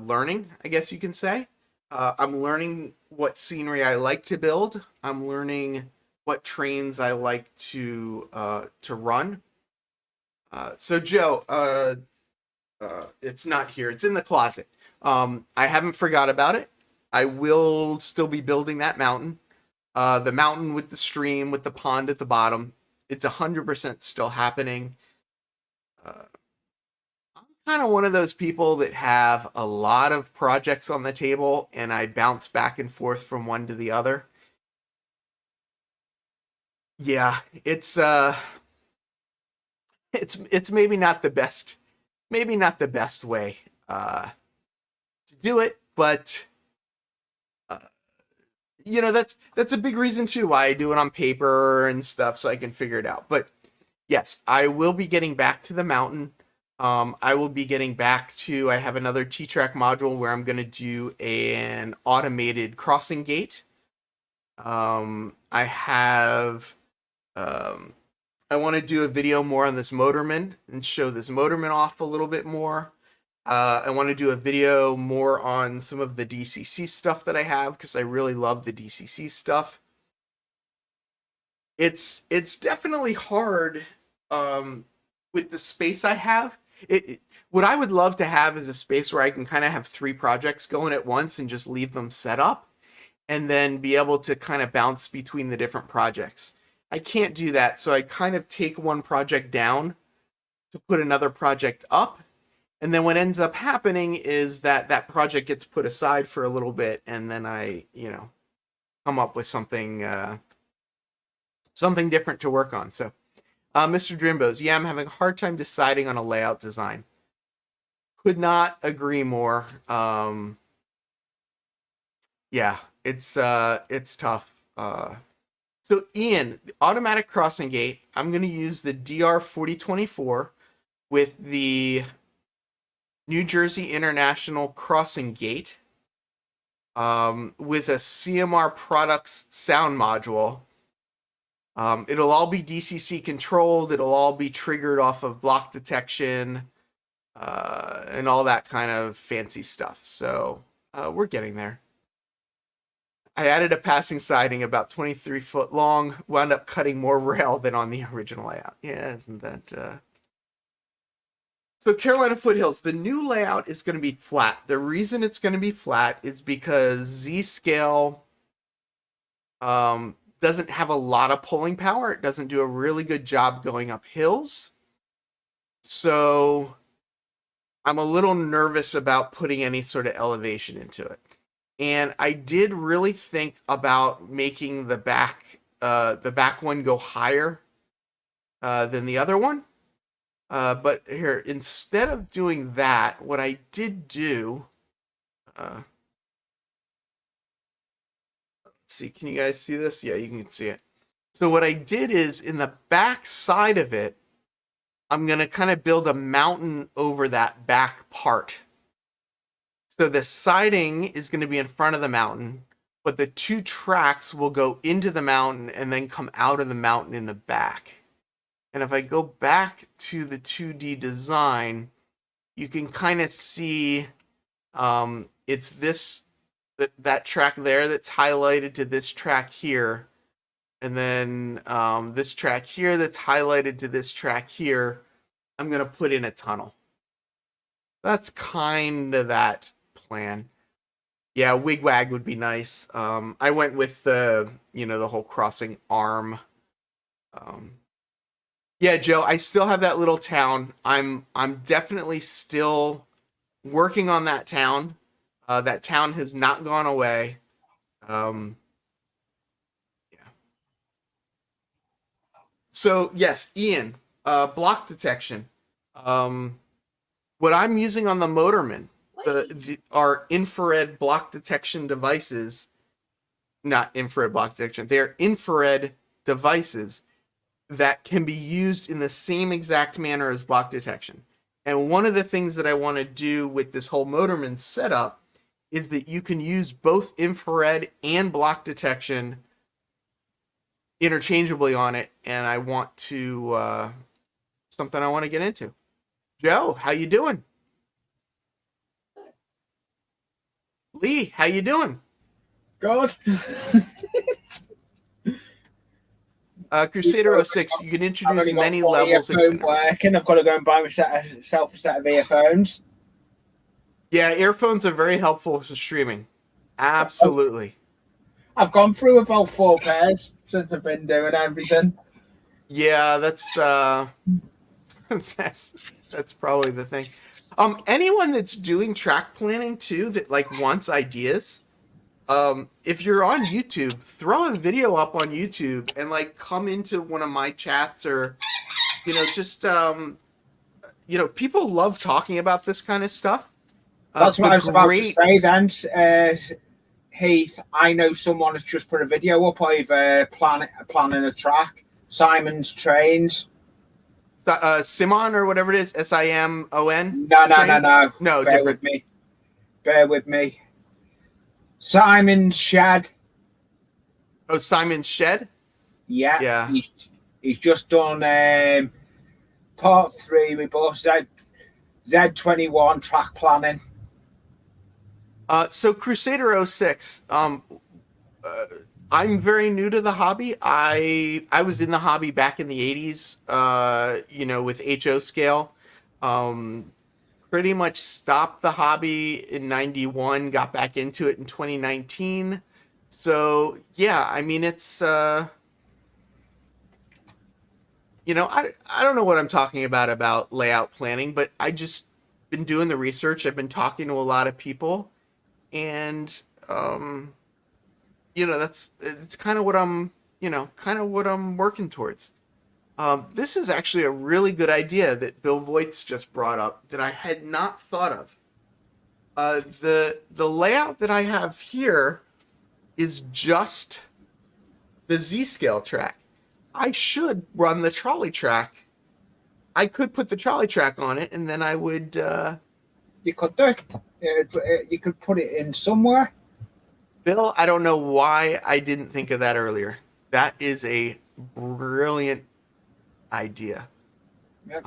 learning, I guess you can say. I'm learning what scenery I like to build. I'm learning what trains I like to run. So Joe, it's not here. It's in the closet. I haven't forgot about it. I will still be building that mountain. The mountain with the stream, with the pond at the bottom. It's 100% still happening. I'm kind of one of those people that have a lot of projects on the table, and I bounce back and forth from one to the other. Yeah, it's maybe not the best way to do it, but uh, that's a big reason too why I do it on paper and stuff so I can figure it out. But yes, I will be getting back to the mountain. I will be getting back to. I have another t-trak module where I'm going to do an automated crossing gate. I have. I want to do a video more on this motorman and show this motorman off a little bit more. I want to do a video more on some of the DCC stuff that I have because I really love the DCC stuff. It's definitely hard with the space I have. What I would love to have is a space where I can kind of have three projects going at once and just leave them set up and then be able to kind of bounce between the different projects. I can't do that, so I kind of take one project down to put another project up, and then what ends up happening is that that project gets put aside for a little bit, and then I, come up with something different to work on. So, Mr. Drimbos, yeah, I'm having a hard time deciding on a layout design. Could not agree more. Yeah, it's tough. So Ian, the automatic crossing gate, I'm going to use the DR4024 with the New Jersey International Crossing Gate with a CMR Products sound module. It'll all be DCC controlled. It'll all be triggered off of block detection and all that kind of fancy stuff. So we're getting there. I added a passing siding about 23 foot long, wound up cutting more rail than on the original layout. Yeah, isn't that... So Carolina Foothills, the new layout is going to be flat. The reason it's going to be flat is because Z-Scale doesn't have a lot of pulling power. It doesn't do a really good job going up hills. So I'm a little nervous about putting any sort of elevation into it. And I did really think about making the back one go higher than the other one. But here, instead of doing that, what I did do, let's see, can you guys see this? Yeah, you can see it. So what I did is in the back side of it, I'm going to kind of build a mountain over that back part. So the siding is going to be in front of the mountain, but the 2 tracks will go into the mountain and then come out of the mountain in the back. And if I go back to the 2D design, you can kind of see it's that track there that's highlighted to this track here. And then this track here that's highlighted to this track here. I'm going to put in a tunnel. That's kind of that plan. Yeah, wigwag would be nice. I went with the whole crossing arm. Yeah, Joe, I still have that little town. I'm definitely still working on that town. That town has not gone away. Yeah. So yes, Ian, block detection. What I'm using on the Motorman, are infrared block detection devices. Not infrared block detection. They are infrared devices that can be used in the same exact manner as block detection. And one of the things that I want to do with this whole Motorman setup is that you can use both infrared and block detection interchangeably on it, and I want to something I want to get into. Joe, how you doing? Lee, how you doing? Good. Crusader 06, you can introduce many levels. Working. I've got to go and buy myself a set of earphones. Yeah, earphones are very helpful for streaming. Absolutely. I've gone through about 4 pairs since I've been doing everything. Yeah, that's that's probably the thing. Anyone that's doing track planning too, that like wants ideas, if you're on YouTube, throw a video up on YouTube and like come into one of my chats, or just people love talking about this kind of stuff. That's what I was about to say then. Heath, I know someone has just put a video up of planning a track. Simon's Trains. Simon or whatever it is, Simon. No. Bear with me. Simon's Shed. Oh, Simon's Shed? Yeah. He's just done part 3 with both Z21 track planning. So Crusader 06, I'm very new to the hobby. I was in the hobby back in the 80s, with HO scale. Pretty much stopped the hobby in 91, got back into it in 2019. So, yeah, I mean, it's, I don't know what I'm talking about layout planning, but I just been doing the research. I've been talking to a lot of people, and, it's kind of what I'm working towards. This is actually a really good idea that Bill Voigt's just brought up that I had not thought of. The layout that I have here is just the Z-scale track. I should run the trolley track. I could put the trolley track on it, and then I would... You could do it. You could put it in somewhere. Bill, I don't know why I didn't think of that earlier. That is a brilliant idea. Yep.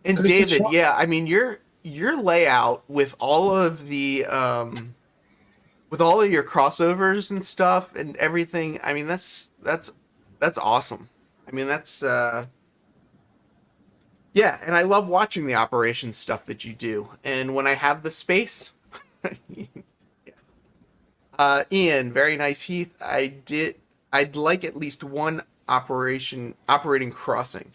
And David, yeah, I mean your layout with all of the with all of your crossovers and stuff and everything, I mean that's awesome. I mean that's yeah, and I love watching the operations stuff that you do. And when I have the space, yeah. Ian, very nice. Heath, I'd like at least one operating crossing.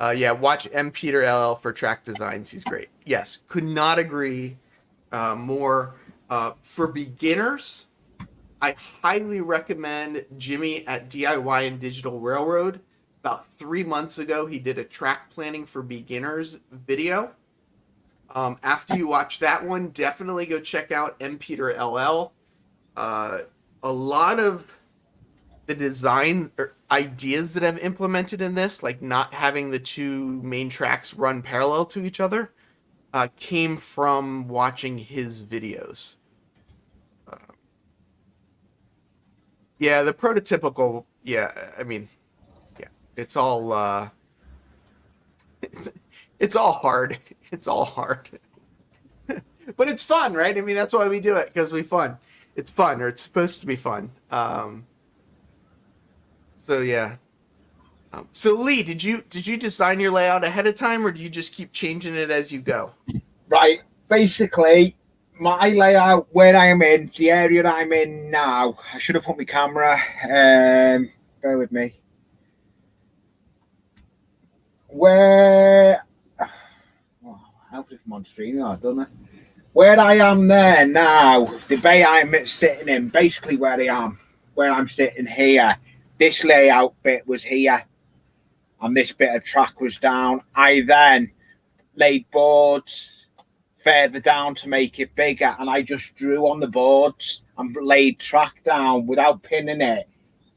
Yeah, watch M. Peter LL for track designs. He's great. Yes, could not agree more. For beginners, I highly recommend Jimmy at DIY and Digital Railroad. About 3 months ago, he did a track planning for beginners video. After you watch that one, definitely go check out M. Peter LL. A lot of the design or ideas that I've implemented in this, like not having the two main tracks run parallel to each other, came from watching his videos. Yeah, the prototypical. Yeah, I mean, yeah, it's all it's all hard. It's all hard, but it's fun, right? I mean, that's why we do it, because we fun. It's fun, or it's supposed to be fun. So yeah. So Lee, did you design your layout ahead of time, or do you just keep changing it as you go? Right. Basically, my layout where I am in, the area that I'm in now, I should have put my camera. Bear with me. Where? Oh, how if I'm on stream? I don't know. Where I am there now, the bay I'm sitting in, basically where I'm sitting here, this layout bit was here, and this bit of track was down. I then laid boards further down to make it bigger, and I just drew on the boards and laid track down without pinning it,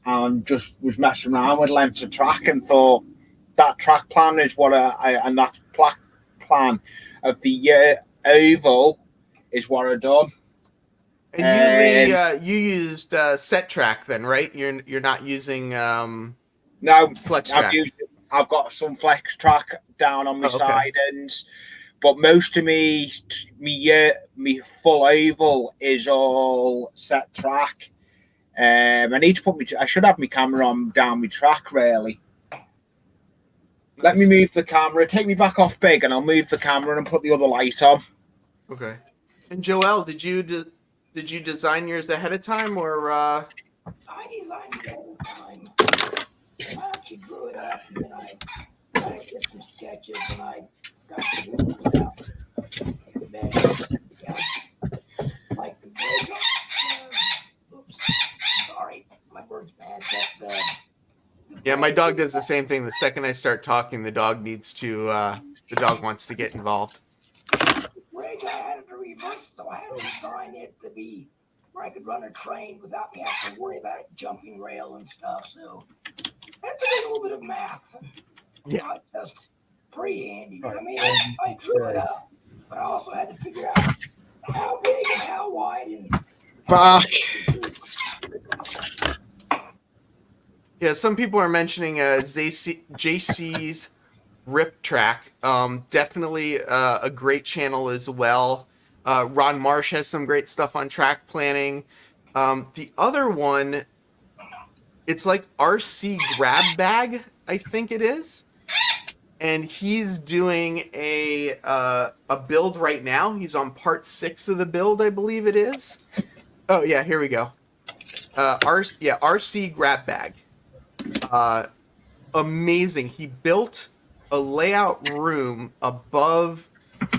and just was messing around with lengths of track, and thought that track plan is what and that plan of the oval is what I done. And you, Lee, you used set track then, right? You're not using no flex track. I've got some flex track down on my side ends, but most of me full oval is all set track. I need to I should have my camera on down my track really. Nice. Let me move the camera. Take me back off big, and I'll move the camera and put the other light on. Okay. And Joel, did you design yours ahead of time, or? I designed it ahead of time. I actually drew it up, and then I did some sketches, and I got the rules out. And then, yeah, like the bridge. Oops, sorry, my word's bad. Yeah, my dog does the same thing. The second I start talking, the dog needs to. The dog wants to get involved. Bridge, I had it to reverse, so I had to design it to be where I could run a train without me having to worry about jumping rail and stuff. So I had to do a little bit of math. Yeah. Not just freehand, you know what I mean? I drew it up, but I also had to figure out how big and how wide and back. Yeah, some people are mentioning JC's Rip Track. Definitely a great channel as well. Ron Marsh has some great stuff on track planning. The other one, it's like RC Grab Bag, I think it is. And he's doing a build right now. He's on part 6 of the build, I believe it is. Oh yeah, here we go. RC Grab Bag. Amazing. He built a layout room above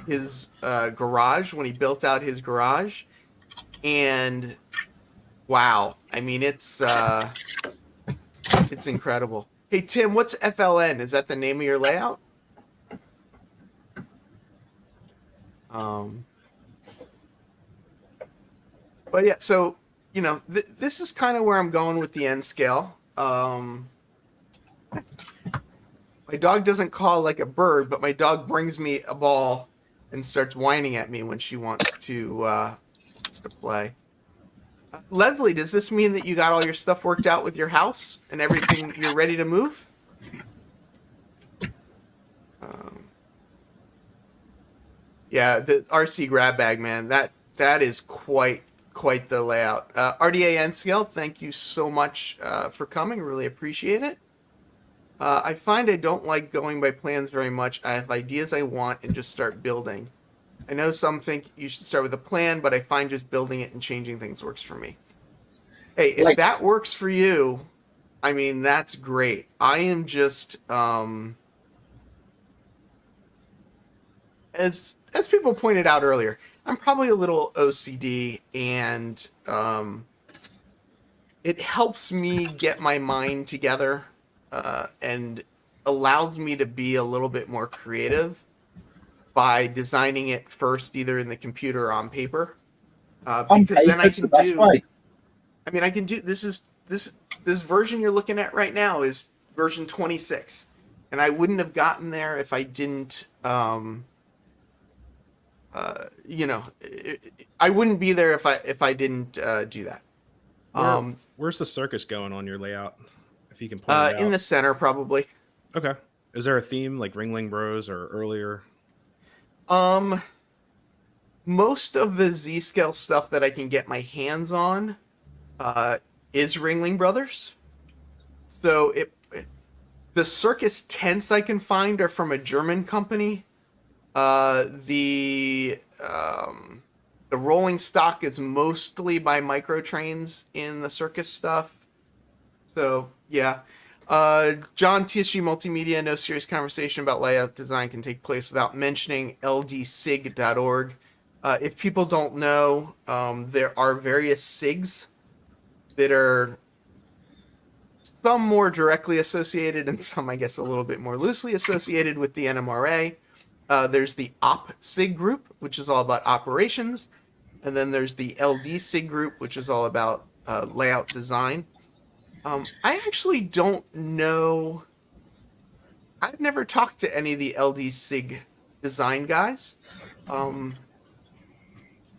his garage when he built out his garage, and wow, I mean it's incredible. Hey Tim, what's FLN? Is that the name of your layout? But yeah, so you know this is kind of where I'm going with the N scale. My dog doesn't call like a bird, but my dog brings me a ball and starts whining at me when she wants to play. Leslie, does this mean that you got all your stuff worked out with your house and everything? You're ready to move? Yeah, the RC Grab Bag, man, that is quite the layout. RDA N scale, thank you so much for coming. Really appreciate it. I find I don't like going by plans very much. I have ideas I want and just start building. I know some think you should start with a plan, but I find just building it and changing things works for me. Hey, if that works for you, I mean, that's great. I am just, as people pointed out earlier, I'm probably a little OCD, and it helps me get my mind together. And allows me to be a little bit more creative by designing it first, either in the computer or on paper. Because then I can do. I mean, I can do. This is this version you're looking at right now is version 26, and I wouldn't have gotten there if I didn't. I wouldn't be there if I didn't do that. Where's the circus going on your layout? If you can point it out. In the center probably. Okay. Is there a theme like Ringling Bros or earlier? Most of the Z scale stuff that I can get my hands on is Ringling Brothers. So the circus tents I can find are from a German company. The rolling stock is mostly by Microtrains in the circus stuff. So yeah. John, TSG Multimedia, no serious conversation about layout design can take place without mentioning ldsig.org. If people don't know, there are various SIGs that are some more directly associated and some, I guess, a little bit more loosely associated with the NMRA. There's the OP-SIG group, which is all about operations. And then there's the LD-SIG group, which is all about layout design. I actually don't know. I've never talked to any of the LD-SIG design guys. I'm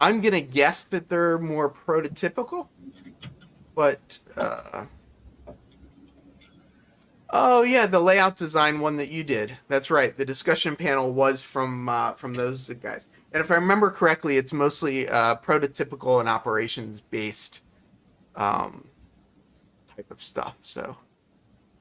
going to guess that they're more prototypical. But, oh yeah, the layout design one that you did. That's right. The discussion panel was from those guys. And if I remember correctly, it's mostly prototypical and operations based type of stuff. So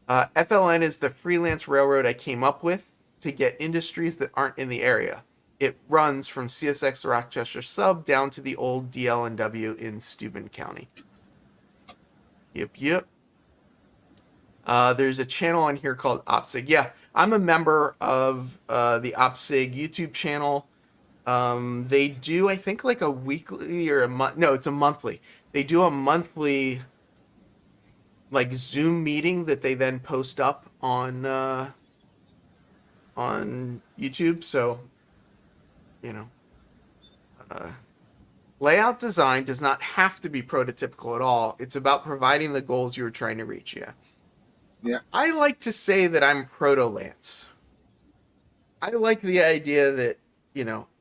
FLN is the freelance railroad I came up with to get industries that aren't in the area. It runs from CSX Rochester Sub down to the old DL&W in Steuben County. Yep. There's a channel on here called OPSIG. Yeah, I'm a member of the OPSIG YouTube channel. They do, I think, like a weekly or a month. No, it's a monthly. They do a monthly like Zoom meeting that they then post up on YouTube. So, layout design does not have to be prototypical at all. It's about providing the goals you're trying to reach. Yeah. I like to say that I'm proto-Lance. I like the idea that,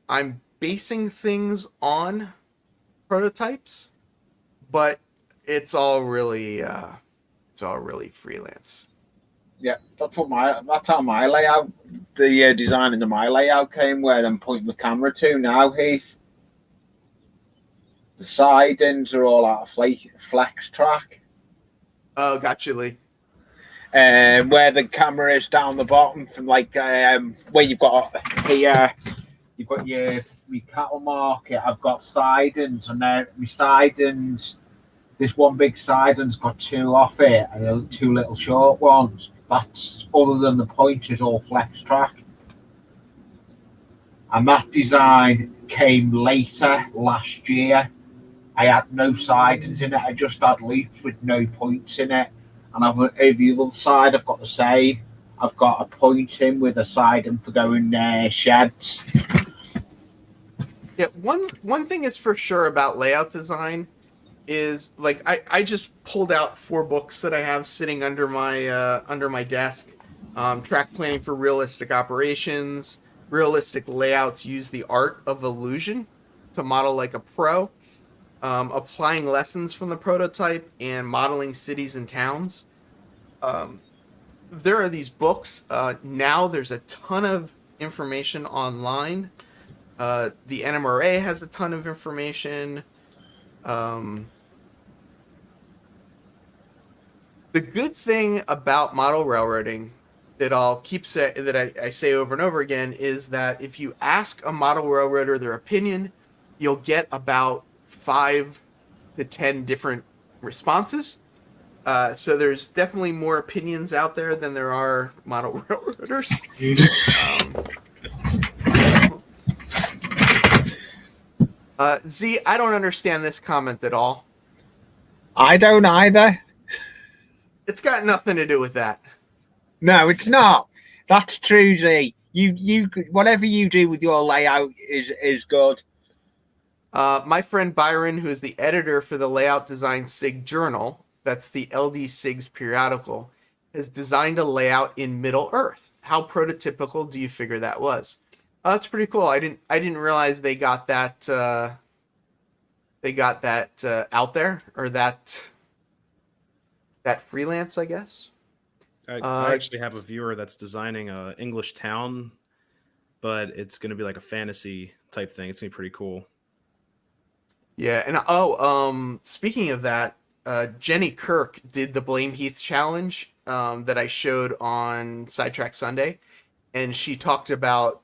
I'm basing things on prototypes, but it's all really freelance. Yeah, that's how my layout, the design into my layout came, where I'm pointing the camera to now, Heath. The sidings are all out of flex track. Oh, gotcha, Lee. Where the camera is down the bottom, from like where you've got here, you've got your cattle market. I've got sidings, and then my sidings. This one big siding's got two off it, and two little short ones. That's other than the points is all flex track, and that design came later last year. I had no sidings in it. I just had loops with no points in it. And over the other side, I've got the same. I've got a point in with a siding for going sheds. Yeah, one thing is for sure about layout design is like I just pulled out 4 books that I have sitting under my desk. Track planning for realistic operations, realistic layouts use the art of illusion to model like a pro. Applying lessons from the prototype and modeling cities and towns. There are these books. Now there's a ton of information online. The NMRA has a ton of information. The good thing about model railroading that I say over and over again is that if you ask a model railroader their opinion, you'll get about 5 to 10 different responses. So there's definitely more opinions out there than there are model railroaders. Z, I don't understand this comment at all. I don't either. It's got nothing to do with that. No, it's not. That's true, Z. You whatever you do with your layout is good. My friend Byron, who is the editor for the Layout Design SIG Journal, that's the LD6 periodical, has designed a layout in Middle Earth. How prototypical do you figure that was? Oh, that's pretty cool. I didn't realize they got that out there, or that freelance, I guess. I actually have a viewer that's designing a English town, but it's going to be like a fantasy type thing. It's going to be pretty cool. Yeah, and speaking of that, Jenny Kirk did the Blame Heath challenge that I showed on Sidetrack Sunday, and she talked about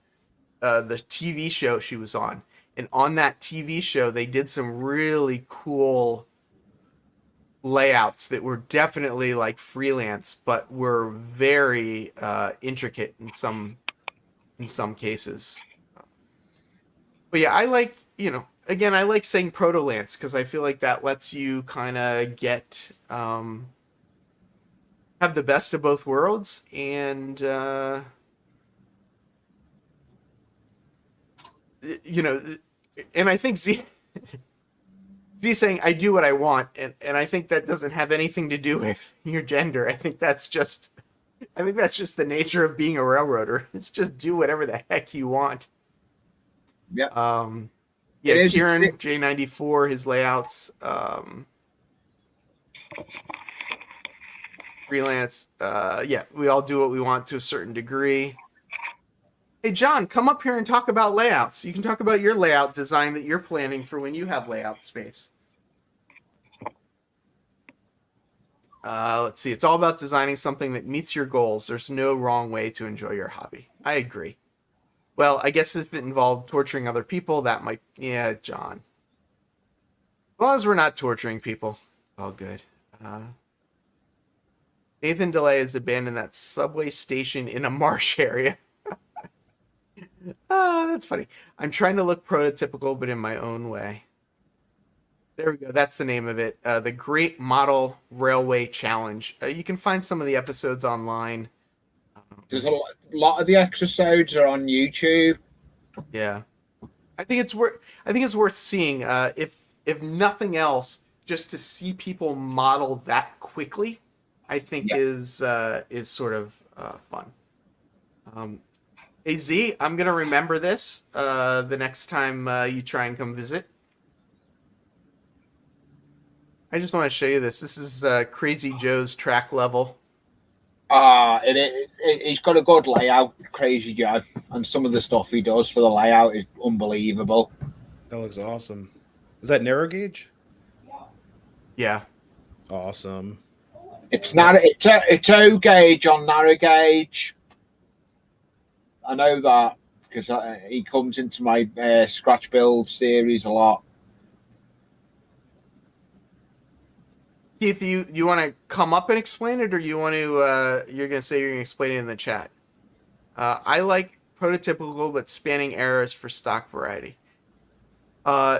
the TV show she was on. And on that TV show, they did some really cool layouts that were definitely like freelance, but were very intricate in some cases. But yeah, I like, again, I like saying Proto Lance because I feel like that lets you kind of get have the best of both worlds, and and I think Z saying I do what I want, and I think that doesn't have anything to do with your gender. I think that's just the nature of being a railroader. It's just do whatever the heck you want. Yeah. Yeah, Kieran J94, his layouts, freelance. Yeah, we all do what we want to a certain degree. Hey, John, come up here and talk about layouts. You can talk about your layout design that you're planning for when you have layout space. Let's see. It's all about designing something that meets your goals. There's no wrong way to enjoy your hobby. I agree. Well, I guess if it involved torturing other people, that might... Yeah, John. As long as we're not torturing people, all good. Nathan DeLay has abandoned that subway station in a marsh area. Oh, that's funny. I'm trying to look prototypical, but in my own way. There we go. That's the name of it. The Great Model Railway Challenge. You can find some of the episodes online. There's a lot of the episodes are on YouTube. Yeah, I think it's worth seeing. If nothing else, just to see people model that quickly, I think is sort of fun. Hey Z, I'm gonna remember this the next time you try and come visit. I just want to show you this. This is Crazy Joe's track level. He's got a good layout, Crazy Joe, and some of the stuff he does for the layout is unbelievable. That looks awesome. Is that narrow gauge? Yeah. Awesome. It's narrow. It's O gauge on narrow gauge. I know that because he comes into my scratch build series a lot. Keith, you want to come up and explain it, or you want to? You're gonna say you're gonna explain it in the chat. I like prototypical but spanning errors for stock variety. Yeah,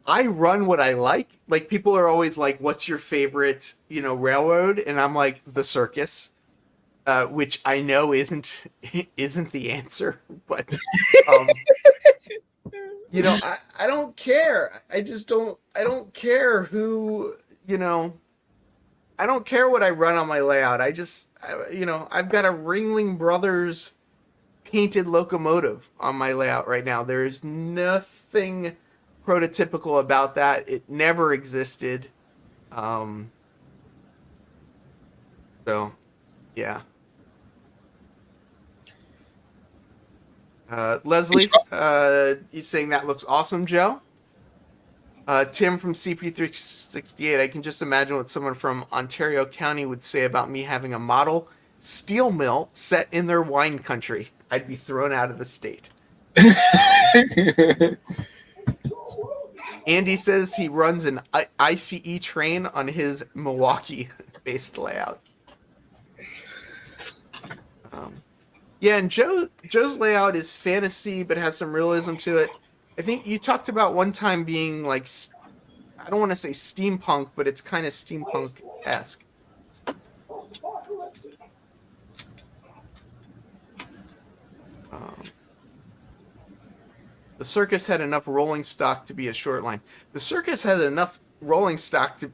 I run what I like. Like, people are always like, "What's your favorite, railroad?" And I'm like, "The circus," which I know isn't the answer, but. I don't care. I don't care who, I don't care what I run on my layout. I've got a Ringling Brothers painted locomotive on my layout right now. There is nothing prototypical about that. It never existed. So, yeah. Leslie, he's saying that looks awesome, Joe. Tim from CP368, I can just imagine what someone from Ontario County would say about me having a model steel mill set in their wine country. I'd be thrown out of the state. Andy says he runs an ICE train on his Milwaukee-based layout. Yeah, and Joe's layout is fantasy, but has some realism to it. I think you talked about one time being like, I don't want to say steampunk, but it's kind of steampunk-esque. The Circus had enough rolling stock to be a short line. The Circus had enough rolling stock to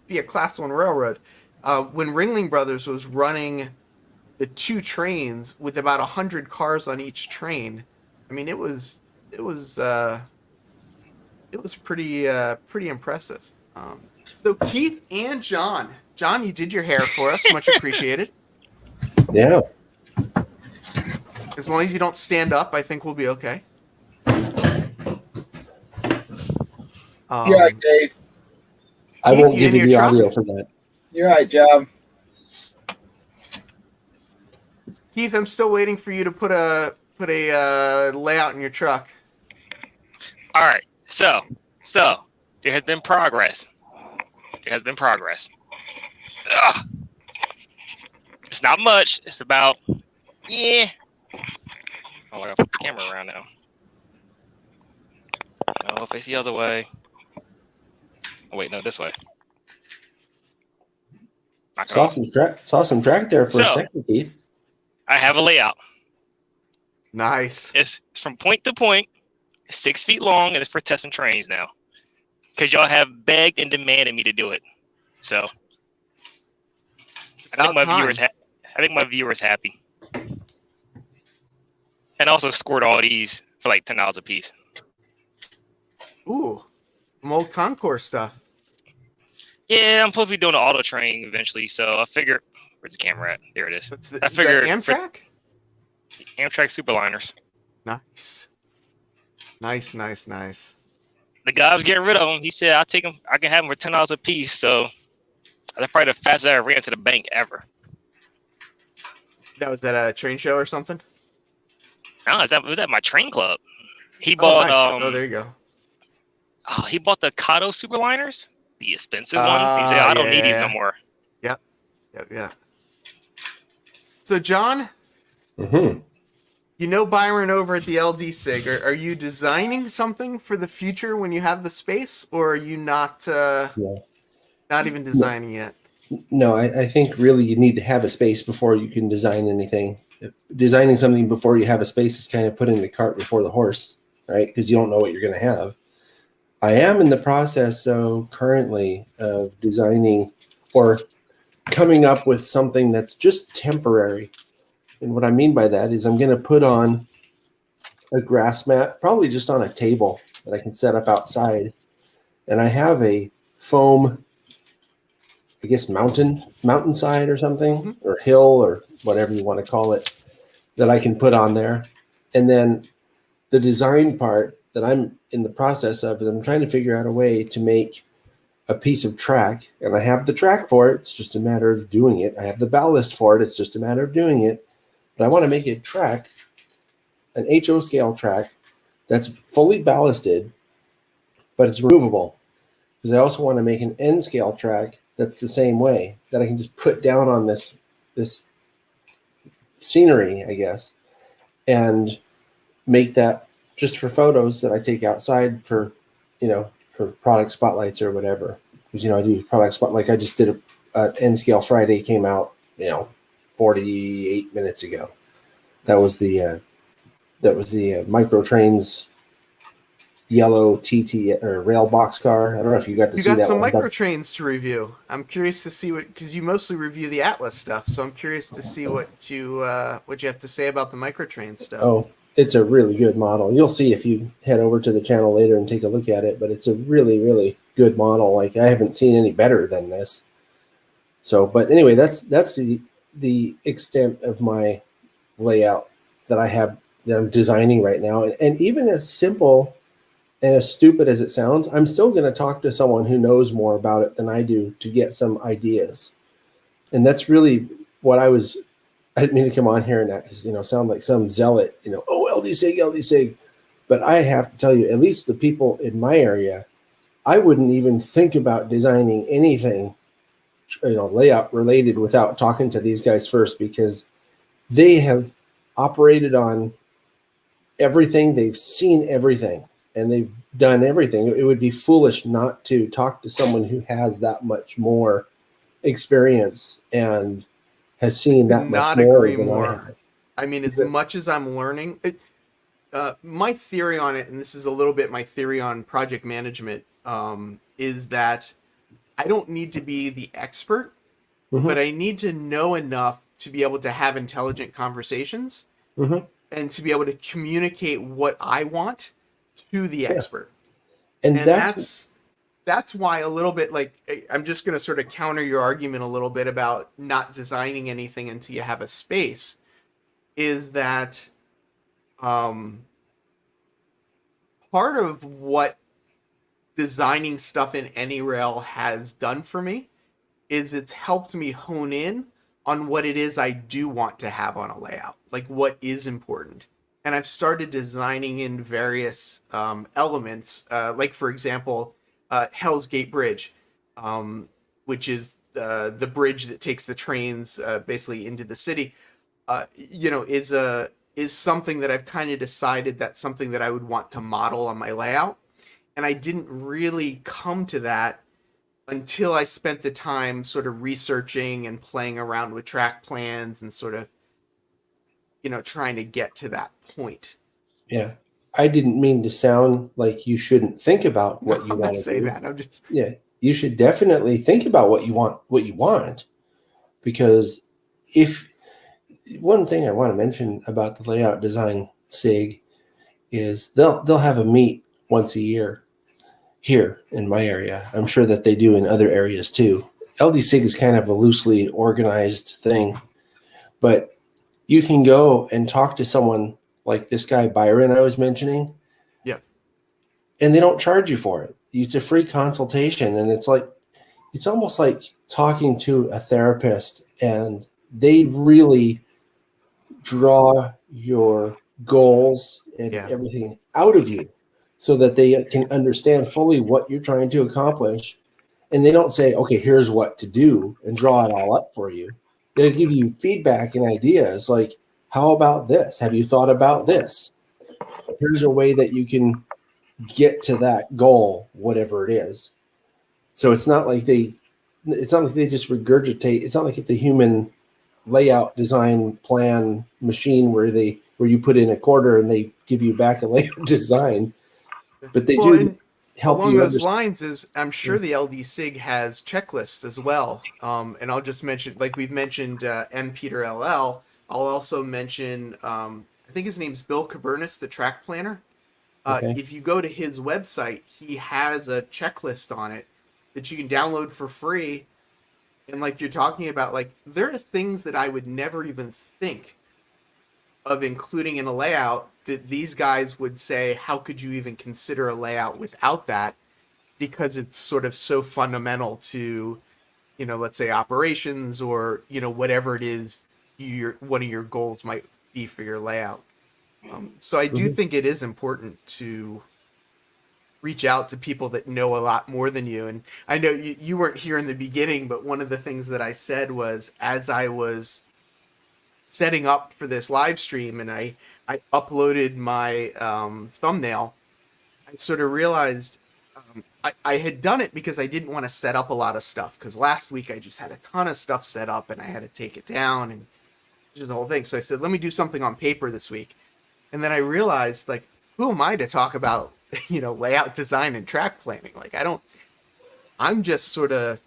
be a Class 1 railroad. When Ringling Brothers was running the 2 trains with about 100 cars on each train, I mean, it was pretty impressive. So Keith and John, you did your hair for us, much appreciated. Yeah. As long as you don't stand up, I think we'll be okay. You're right, Dave. I Keith, won't you give in you your the truck? audio for that. You're right, John. Keith, I'm still waiting for you to put a layout in your truck. All right. So there has been progress. Ugh. It's not much. It's about Oh, I gotta flip the camera around now. No, face the other way. Oh, wait, no, this way. Knock it off. Saw some track there for a So- second, Keith. I have a layout. Nice. It's from point to point, 6 feet long, and it's for testing trains now. Because y'all have begged and demanded me to do it. So I think my viewers happy. And also scored all these for like $10 a piece. Ooh, some old Concourse stuff. Yeah, I'm supposed to be doing an auto train eventually, so I figured where's the camera at? There it is. Is I that figured Amtrak? Amtrak Superliners. Nice. The guy was getting rid of them. He said, "I'll take them. I can have them for $10 a piece." So that's probably the fastest I ever ran to the bank ever. That was at a train show or something? No, it was at my train club. He bought nice. There you go. he bought the Kato Superliners, the expensive ones. He said, "I don't need these no more." Yeah. So John, Mm-hmm. you know Byron over at the LD-SIG. Are you designing something for the future when you have the space, or are you not not even designing yet? No, I think really you need to have a space before you can design anything. Designing something before you have a space is kind of putting the cart before the horse, right? Because you don't know what you're going to have. I am in the process, so currently, of designing or coming up with something that's just temporary. And what I mean by that is I'm going to put on a grass mat, probably just on a table that I can set up outside. And I have a foam, I guess, mountainside or something, or hill or whatever you want to call it, that I can put on there. And then the design part that I'm in the process of is I'm trying to figure out a way to make a piece of track, and I have the track for it. It's just a matter of doing it. I have the ballast for it. It's just a matter of doing it. But I want to make a track, an HO scale track that's fully ballasted, but it's removable. Because I also want to make an N scale track that's the same way, that I can just put down on this scenery, I guess, and make that just for photos that I take outside for, for product spotlights or whatever. Because, I do product spot, like I just did a N scale Friday, came out, 48 minutes ago. That was the Micro Trains yellow TT or rail box car. I don't know if you got to see that. You got some one. Micro Trains to review. I'm curious to see because you mostly review the Atlas stuff, so I'm curious to see what you have to say about the Micro Train stuff. Oh, it's a really good model. You'll see if you head over to the channel later and take a look at it, but it's a really, really good model. Like, I haven't seen any better than this. So, but anyway, that's the extent of my layout that I have, that I'm designing right now. And even as simple and as stupid as it sounds, I'm still going to talk to someone who knows more about it than I do to get some ideas. And that's really what I didn't mean to come on here and sound like some zealot, LD SIG. But I have to tell you, at least the people in my area, I wouldn't even think about designing anything, layout related without talking to these guys first, because they have operated on everything. They've seen everything and they've done everything. It would be foolish not to talk to someone who has that much more experience and has seen that much more than I have. I mean, as much as I'm learning, my theory on it, and this is a little bit my theory on project management, is that I don't need to be the expert, Mhm. but I need to know enough to be able to have intelligent conversations Mhm. and to be able to communicate what I want to the expert. And And that's that's why a little bit like I'm just going to sort of counter your argument a little bit about not designing anything until you have a space, is that um, part of what designing stuff in AnyRail has done for me is it's helped me hone in on what it is I do want to have on a layout, like what is important. And I've started designing in various elements, like for example, Hell's Gate Bridge, which is the bridge that takes the trains basically into the city. Is something that I've kind of decided that's something that I would want to model on my layout, and I didn't really come to that until I spent the time sort of researching and playing around with track plans and sort of, trying to get to that point. yeah. I didn't mean to sound like you shouldn't think about what you I'm want not to saying do. that. I'm just, Yeah, you should definitely think about what you want, because if one thing I want to mention about the layout design SIG is they'll have a meet once a year here in my area. I'm sure that they do in other areas too. LD SIG is kind of a loosely organized thing, but you can go and talk to someone like this guy Byron I was mentioning, yeah. and they don't charge you for it. It's a free consultation, and it's almost like talking to a therapist, and they really draw your goals and Yeah. everything out of you so that they can understand fully what you're trying to accomplish. And they don't say, okay, here's what to do and draw it all up for you. They'll give you feedback and ideas like, how about this? Have you thought about this? Here's a way that you can get to that goal, whatever it is. So it's not like they just regurgitate. It's not like the human layout design plan machine where you put in a quarter and they give you back a layout design, but they Well, do and help along you those understand. lines is I'm sure the LD SIG has checklists as well. And I'll just mention, like we've mentioned M. Peter LL. I'll also mention, I think his name's Bill Cabernis, the track planner. Okay. If you go to his website, he has a checklist on it that you can download for free. And like you're talking about, like there are things that I would never even think of including in a layout that these guys would say, how could you even consider a layout without that? Because it's sort of so fundamental to, let's say operations or, whatever it is one of your goals might be for your layout. So I do Mhm. think it is important to reach out to people that know a lot more than you. And I know you weren't here in the beginning, but one of the things that I said was as I was setting up for this live stream and I uploaded my thumbnail, I sort of realized I had done it because I didn't want to set up a lot of stuff because last week I just had a ton of stuff set up and I had to take it down and do the whole thing. So I said, let me do something on paper this week. And then I realized, like, who am I to talk about, layout design and track planning? Like, I'm just sort of,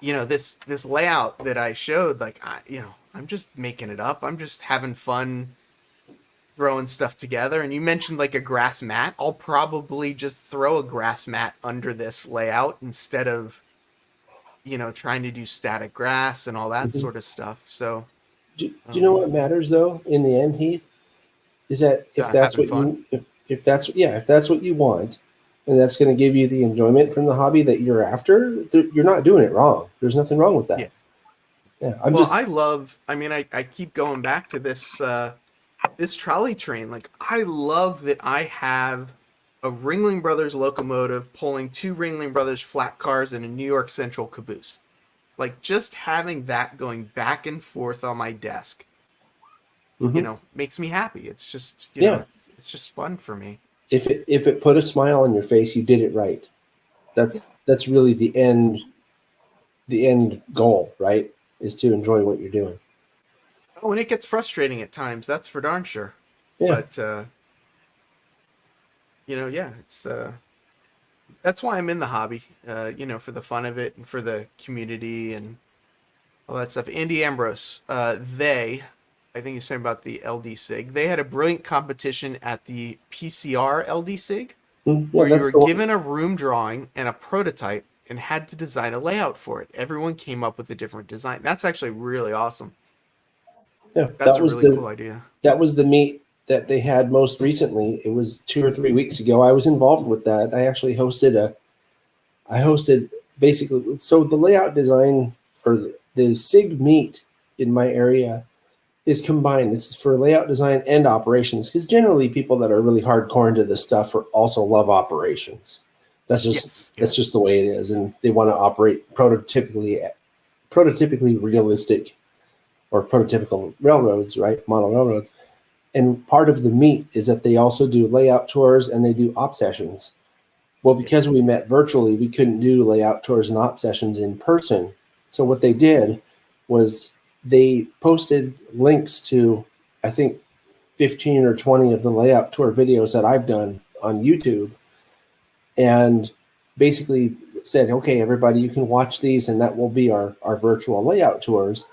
this layout that I showed, like, I'm just making it up. I'm just having fun throwing stuff together. And you mentioned like a grass mat. I'll probably just throw a grass mat under this layout instead of, trying to do static grass and all that Mhm. sort of stuff. So, Do you know what matters though in the end, Heath? Is that if that's having what fun. if that's what you want, and that's going to give you the enjoyment from the hobby that you're after, you're not doing it wrong. There's nothing wrong with Yeah. that. Yeah, I'm Well, just I keep going back to this trolley train. Like, I love that I have a Ringling Brothers locomotive pulling two Ringling Brothers flat cars and a New York Central caboose. Like, just having that going back and forth on my desk, mhm. makes me happy. It's just, Yeah. it's just fun for me. If it put a smile on your face, you did it right. That's really the end goal, right? Is to enjoy what you're doing. Oh, and it gets frustrating at times. That's for darn sure. Yeah. But yeah, it's that's why I'm in the hobby. For the fun of it and for the community and all that stuff. Andy Ambrose, I think he's saying about the LD-SIG. They had a brilliant competition at the PCR LD-SIG Yeah, where you that's were the one. given a room drawing and a prototype and had to design a layout for it. Everyone came up with a different design. That's actually really awesome. Yeah, That's a really cool idea. that was the meet that they had most recently. It was 2 or 3 weeks ago. I was involved with that. I hosted basically, so the layout design or the SIG meet in my area is combined. It's for layout design and operations because generally people that are really hardcore into this stuff also love operations. That's just Yes. that's just the way it is, and they want to operate prototypically realistic or prototypical railroads, right? Model railroads. And part of the meet is that they also do layout tours and they do op sessions. Well, because we met virtually, we couldn't do layout tours and op sessions in person. So what they did was they posted links to, I think, 15 or 20 of the layout tour videos that I've done on YouTube, and basically said, okay, everybody, you can watch these, and that will be our virtual layout tours.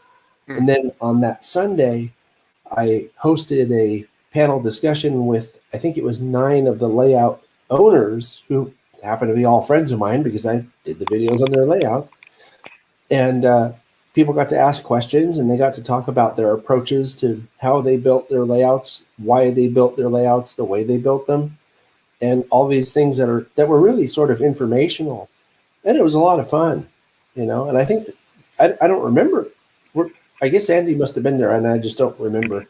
And then on that Sunday, I hosted a panel discussion with, I think it was 9 of the layout owners who happen to be all friends of mine because I did the videos on their layouts. And people got to ask questions and they got to talk about their approaches to how they built their layouts, why they built their layouts the way they built them, and all these things that were really sort of informational. And it was a lot of fun, and I think I don't remember. I guess Andy must have been there, and I just don't remember.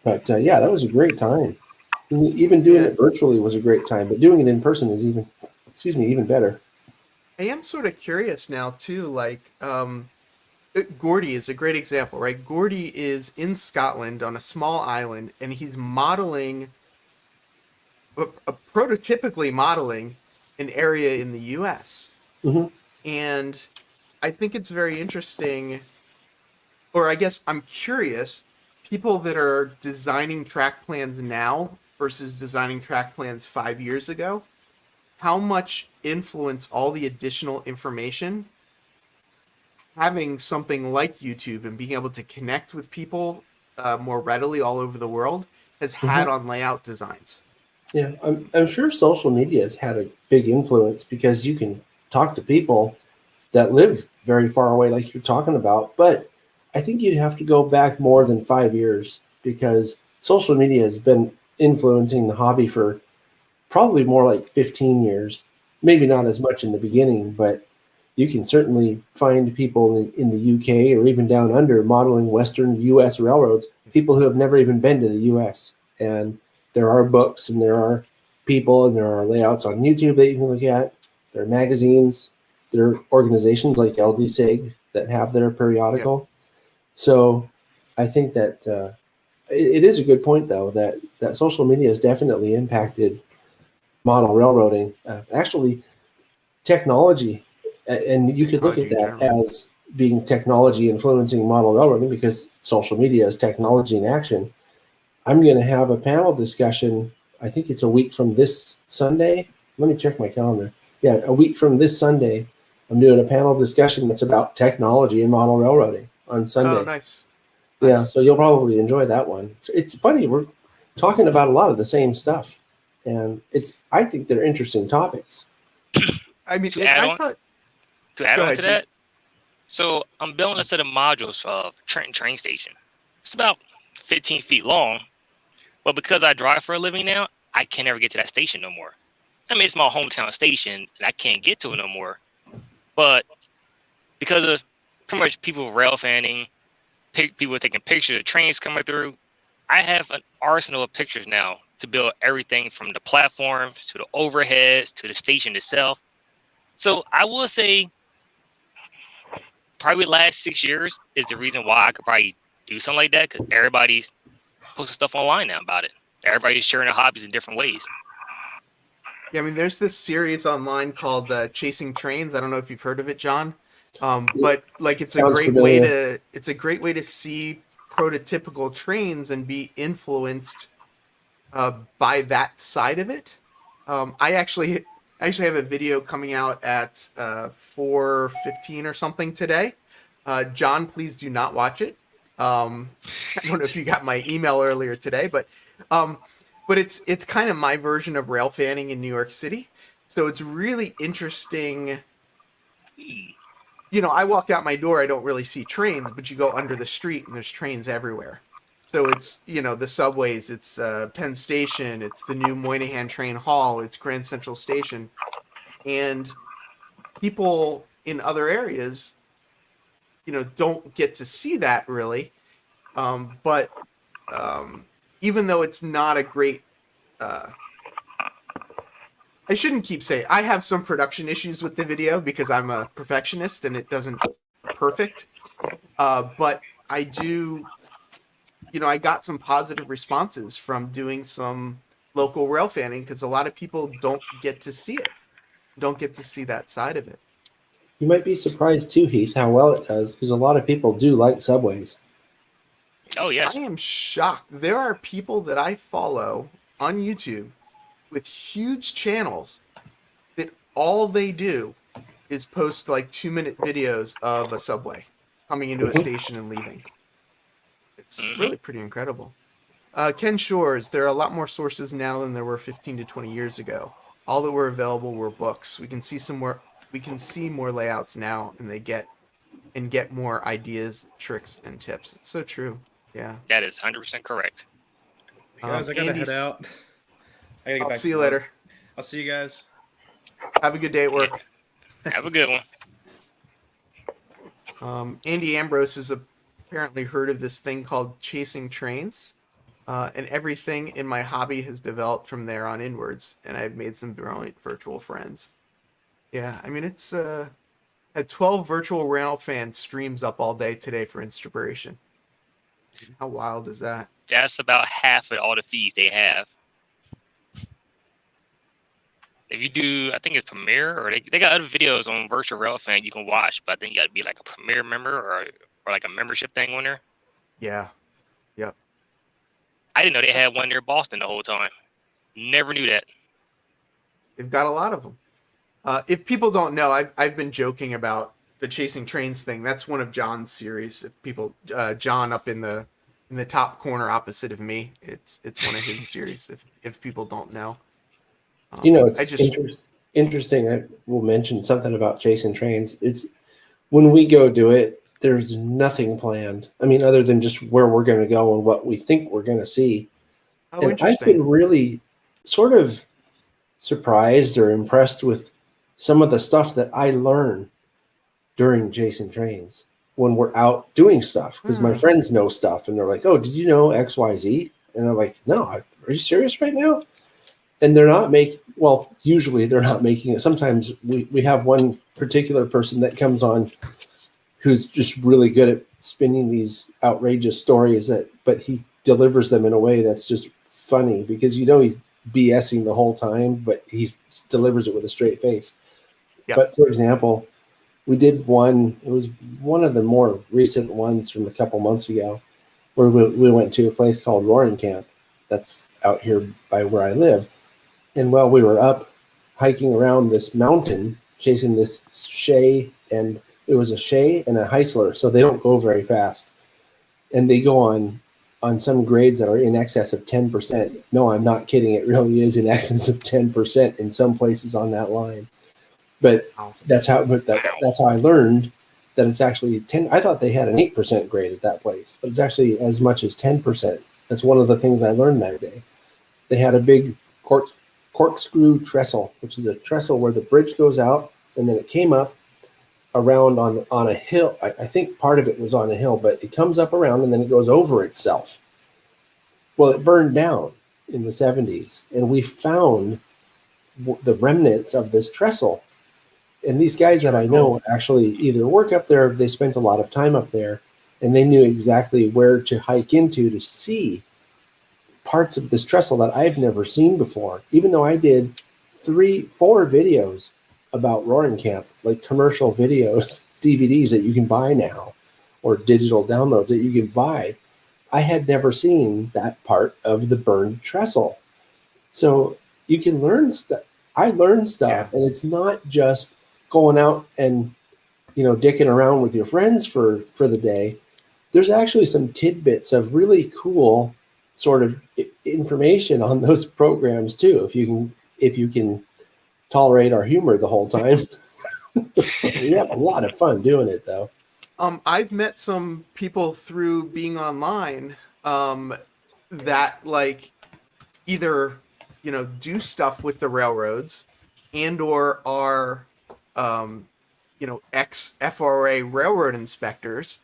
But yeah, that was a great time. Even doing it virtually was a great time, but doing it in person is even better. I am sort of curious now too. Like, Gordy is a great example, right? Gordy is in Scotland on a small island, and he's prototypically modeling an area in the U.S. Mm-hmm. And I think it's very interesting, or I guess I'm curious, people that are designing track plans now versus designing track plans 5 years ago, how much influence all the additional information having something like YouTube and being able to connect with people more readily all over the world has had on layout designs. Yeah, I'm sure social media has had a big influence because you can talk to people that live very far away, like you're talking about. But I think you'd have to go back more than 5 years because social media has been influencing the hobby for probably more like 15 years. Maybe not as much in the beginning, but you can certainly find people in the UK or even down under modeling Western US railroads, people who have never even been to the US. And there are books and there are people and there are layouts on YouTube that you can look at. There are magazines, there are organizations like LD-SIG that have their periodical. Yep. So I think that it is a good point, though, that social media has definitely impacted model railroading. Actually, technology, and you could look at that as being technology influencing model railroading because social media is technology in action. I'm going to have a panel discussion. I think it's a week from this Sunday. Let me check my calendar. Yeah, a week from this Sunday, I'm doing a panel discussion that's about technology and model railroading on Sunday. Oh, nice. Yeah, so you'll probably enjoy that one. It's funny, we're talking about a lot of the same stuff, and I think they're interesting topics. I mean, to add on to that, so I'm building a set of modules for Trenton train station. It's about 15 feet long, but because I drive for a living now, I can never get to that station no more. I mean, it's my hometown station, and I can't get to it no more. But because of pretty much people rail fanning, people taking pictures of trains coming through, I have an arsenal of pictures now to build everything from the platforms to the overheads to the station itself. So I will say probably the last 6 years is the reason why I could probably do something like that, because everybody's posting stuff online now about it. Everybody's sharing their hobbies in different ways. Yeah, I mean, there's this series online called Chasing Trains. I don't know if you've heard of it, John. But like it's a great way to see prototypical trains and be influenced by that side of it. I actually have a video coming out at 4:15 or something today. John, please do not watch it. I don't know if you got my email earlier today, but it's kind of my version of rail fanning in New York City. So it's really interesting. You know, I walk out my door, I don't really see trains, but you go under the street and there's trains everywhere. So it's, you know, the subways, it's Penn Station, it's the new Moynihan Train Hall, it's Grand Central Station. And people in other areas, you know, don't get to see that really. But even though it's not a great, I shouldn't keep saying, I have some production issues with the video because I'm a perfectionist and it doesn't perfect. But I do, you know, I got some positive responses from doing some local rail fanning because a lot of people don't get to see it, don't get to see that side of it. You might be surprised too, Heath, how well it does, because a lot of people do like subways. Oh yes. I am shocked. There are people that I follow on YouTube with huge channels that all they do is post like 2-minute videos of a subway coming into a station and leaving. It's really pretty incredible. Ken Shores, there are a lot more sources now than there were 15 to 20 years ago. All that were available were books. We can see more layouts now, and get more ideas, tricks, and tips. It's so true. Yeah. That is 100% correct. Hey guys, I gotta head out. I gotta get I'll back see to you work. later. I'll see you guys. Have a good day at work. Have a good one. Andy Ambrose has apparently heard of this thing called chasing trains, and everything in my hobby has developed from there on inwards, and I've made some brilliant virtual friends. Yeah, I mean, it's had 12 virtual rail fan streams up all day today for inspiration. How wild is that? That's about half of all the fees they have. If you do, I think it's Premiere, or they got other videos on Virtual Railfan you can watch, but I think you got to be like a Premiere member or like a membership thing on there. Yeah. Yep. I didn't know they had one near Boston the whole time. Never knew that. They've got a lot of them. If people don't know, I've been joking about the chasing trains thing. That's one of John's series. If people, John up in the top corner opposite of me, it's one of his series. If people don't know. You know, it's interesting. I will mention something about chasing trains. It's when we go do it, there's nothing planned. I mean, other than just where we're going to go and what we think we're going to see. Oh, and interesting. I've been really sort of surprised or impressed with some of the stuff that I learn during chasing trains when we're out doing stuff, because my friends know stuff and they're like, "Oh, did you know XYZ?" And I'm like, "No, are you serious right now?" And they're not usually they're not making it. Sometimes we have one particular person that comes on who's just really good at spinning these outrageous stories but he delivers them in a way that's just funny, because you know he's BSing the whole time, but he delivers it with a straight face. Yep. But for example, we did one, it was one of the more recent ones from a couple months ago, where we went to a place called Roaring Camp that's out here by where I live. And while we were up hiking around this mountain, chasing this Shay, and it was a Shay and a Heisler, so they don't go very fast. And they go on some grades that are in excess of 10%. No, I'm not kidding. It really is in excess of 10% in some places on that line. But that's how I learned that it's actually 10. I thought they had an 8% grade at that place, but it's actually as much as 10%. That's one of the things I learned that day. They had a big corkscrew trestle, which is a trestle where the bridge goes out, and then it came up around on a hill. I think part of it was on a hill, but it comes up around and then it goes over itself. Well, it burned down in the 70s, and we found the remnants of this trestle. And these guys that I know actually either work up there or they spent a lot of time up there, and they knew exactly where to hike into to see parts of this trestle that I've never seen before, even though I did 3-4 videos about Roaring Camp, like commercial videos, DVDs that you can buy now, or digital downloads that you can buy. I had never seen that part of the burned trestle. So, you can learn stuff. I learned stuff, and it's not just going out and dicking around with your friends for the day. There's actually some tidbits of really cool sort of information on those programs too. If you can tolerate our humor the whole time. We have a lot of fun doing it though. I've met some people through being online that like either do stuff with the railroads and or are ex FRA railroad inspectors,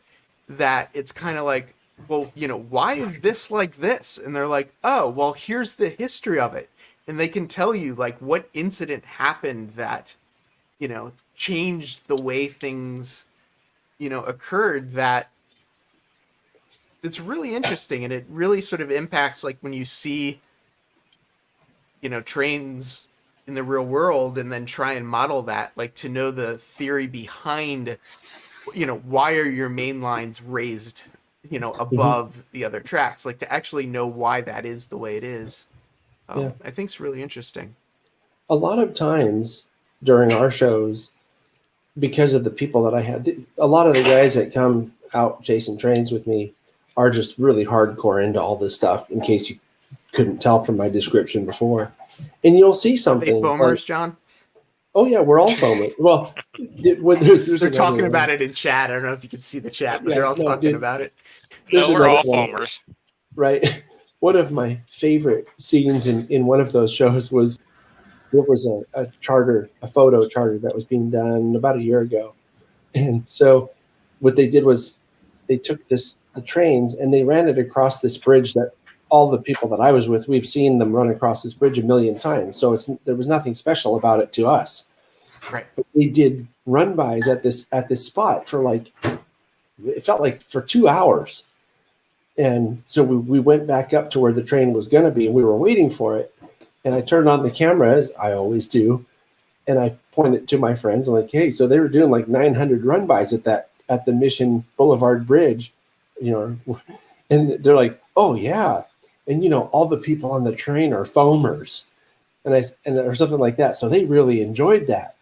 that it's kind of like, well, why is this like this? And they're like, oh, well, here's the history of it. And they can tell you like what incident happened that, changed the way things, occurred, that it's really interesting. And it really sort of impacts like when you see, trains in the real world and then try and model that, like to know the theory behind, why are your main lines raised, above the other tracks, like to actually know why that is the way it is. I think it's really interesting. A lot of times during our shows, because of the people that I had, a lot of the guys that come out chasing trains with me are just really hardcore into all this stuff, in case you couldn't tell from my description before. And you'll see something. Are they foamers, John? Oh yeah, we're all foamers. Well, they're talking about it in chat. I don't know if you can see the chat, but they're all talking about it. No, we're all foamers. Right. One of my favorite scenes in one of those shows was there was a photo charter that was being done about a year ago. And so what they did was they took the trains and they ran it across this bridge that all the people that I was with, we've seen them run across this bridge a million times. So there was nothing special about it to us. Right. But they did run-bys at this spot for it felt like for 2 hours. And so we went back up to where the train was going to be, and we were waiting for it. And I turned on the camera, as I always do, and I pointed to my friends. I'm like, hey, so they were doing like 900 run-bys at the Mission Boulevard Bridge, and they're like, oh yeah, and all the people on the train are foamers, or something like that. So they really enjoyed that.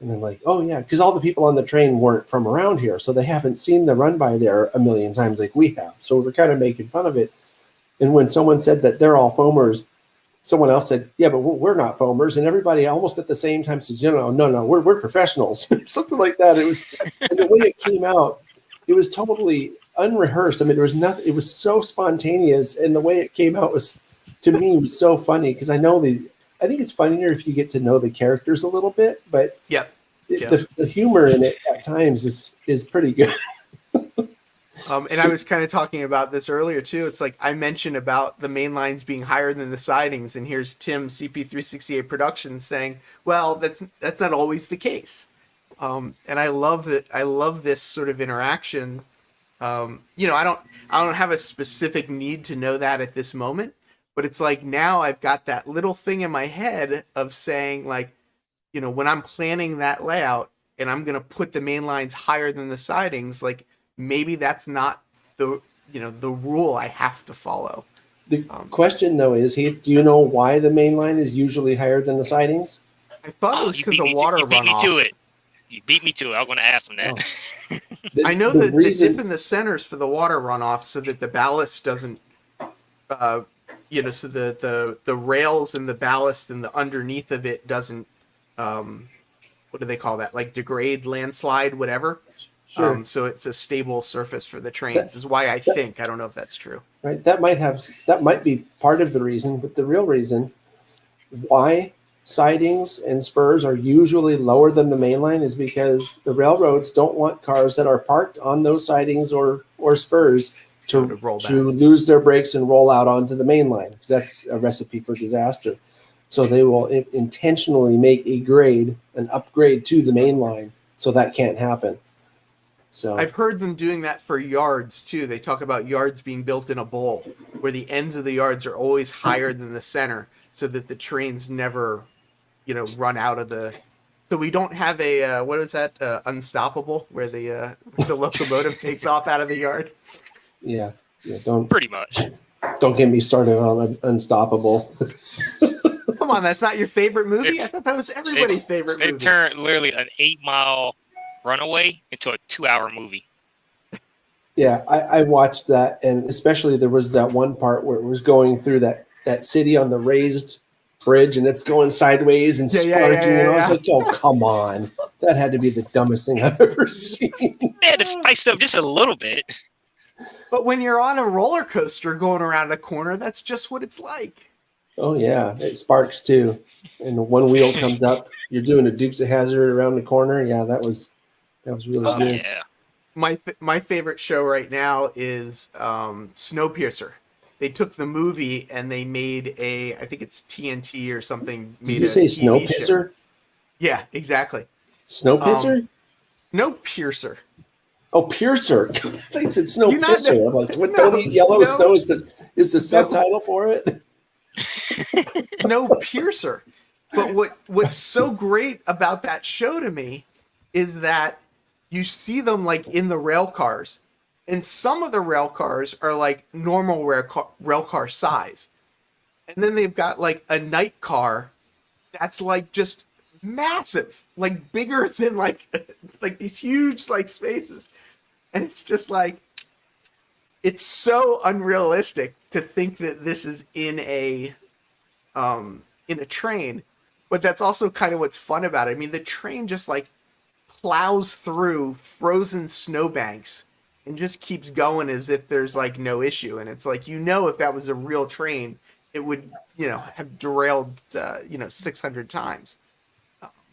And they're like, oh yeah, because all the people on the train weren't from around here, so they haven't seen the run-by there a million times like we have. So we're kind of making fun of it. And when someone said that they're all foamers, someone else said, yeah, but we're not foamers. And everybody almost at the same time says, no, we're professionals. Something like that. It was, and the way it came out, it was totally unrehearsed. I mean, there was nothing. It was so spontaneous. And the way it came out was, to me, was so funny, because I think it's funnier if you get to know the characters a little bit, but the humor in it at times is pretty good. And I was kind of talking about this earlier too. It's like I mentioned about the main lines being higher than the sidings, and here's Tim CP368 Productions saying, "Well, that's not always the case." And I love that. I love this sort of interaction. I don't have a specific need to know that at this moment, but it's like now I've got that little thing in my head of saying, like, when I'm planning that layout and I'm going to put the main lines higher than the sidings, like, maybe that's not the rule I have to follow. The question though is, Heath, do you know why the main line is usually higher than the sidings? I thought it was because of water runoff. You beat me to it. You beat me to it. I'm going to ask him that. Oh. I know that the dip in the centers for the water runoff, so that the ballast doesn't, so the rails and the ballast and the underneath of it doesn't, what do they call that? Like degrade, landslide, whatever. Sure. So it's a stable surface for the trains. Is why I think. I don't know if that's true. Right. That might be part of the reason, but the real reason why sidings and spurs are usually lower than the main line is because the railroads don't want cars that are parked on those sidings or spurs to lose their brakes and roll out onto the main line, because that's a recipe for disaster. So they will intentionally make an upgrade to the main line, so that can't happen. So I've heard them doing that for yards too. They talk about yards being built in a bowl, where the ends of the yards are always higher than the center, so that the trains never, run out of the. So we don't have a what is that? Unstoppable, where the locomotive takes off out of the yard. Yeah. Don't pretty much. Don't get me started on Unstoppable. Come on, that's not your favorite movie? I It's- thought that was everybody's favorite They movie. turned literally an 8-mile runaway into a 2-hour movie. Yeah, I watched that, and especially there was that one part where it was going through that city on the raised bridge, and it's going sideways and sparking, and I was like, "Oh, come on!" That had to be the dumbest thing I've ever seen. They had to spice it up just a little bit. But when you're on a roller coaster going around a corner, that's just what it's like. Oh yeah, it sparks too, and the one wheel comes up. You're doing a Dukes of Hazzard around the corner. Yeah, that was really Oh, good. yeah. My favorite show right now is Snowpiercer. They took the movie and they made I think it's TNT or something. Did you say Snowpiercer? Yeah, exactly. Snowpiercer? Snowpiercer. Oh, Piercer. I think it said You not Snowpiercer. know- I'm like, what? No, Don't eat yellow snow- snow is the subtitle for it? Snowpiercer. But what's so great about that show to me is that you see them like in the rail cars, and some of the rail cars are like normal rail car size, and then they've got like a night car that's like just massive, like bigger than like these huge like spaces, and it's just like it's so unrealistic to think that this is in a train, but that's also kind of what's fun about it. I mean, the train just like plows through frozen snowbanks and just keeps going as if there's like no issue. And it's like, if that was a real train, it would, have derailed, 600 times.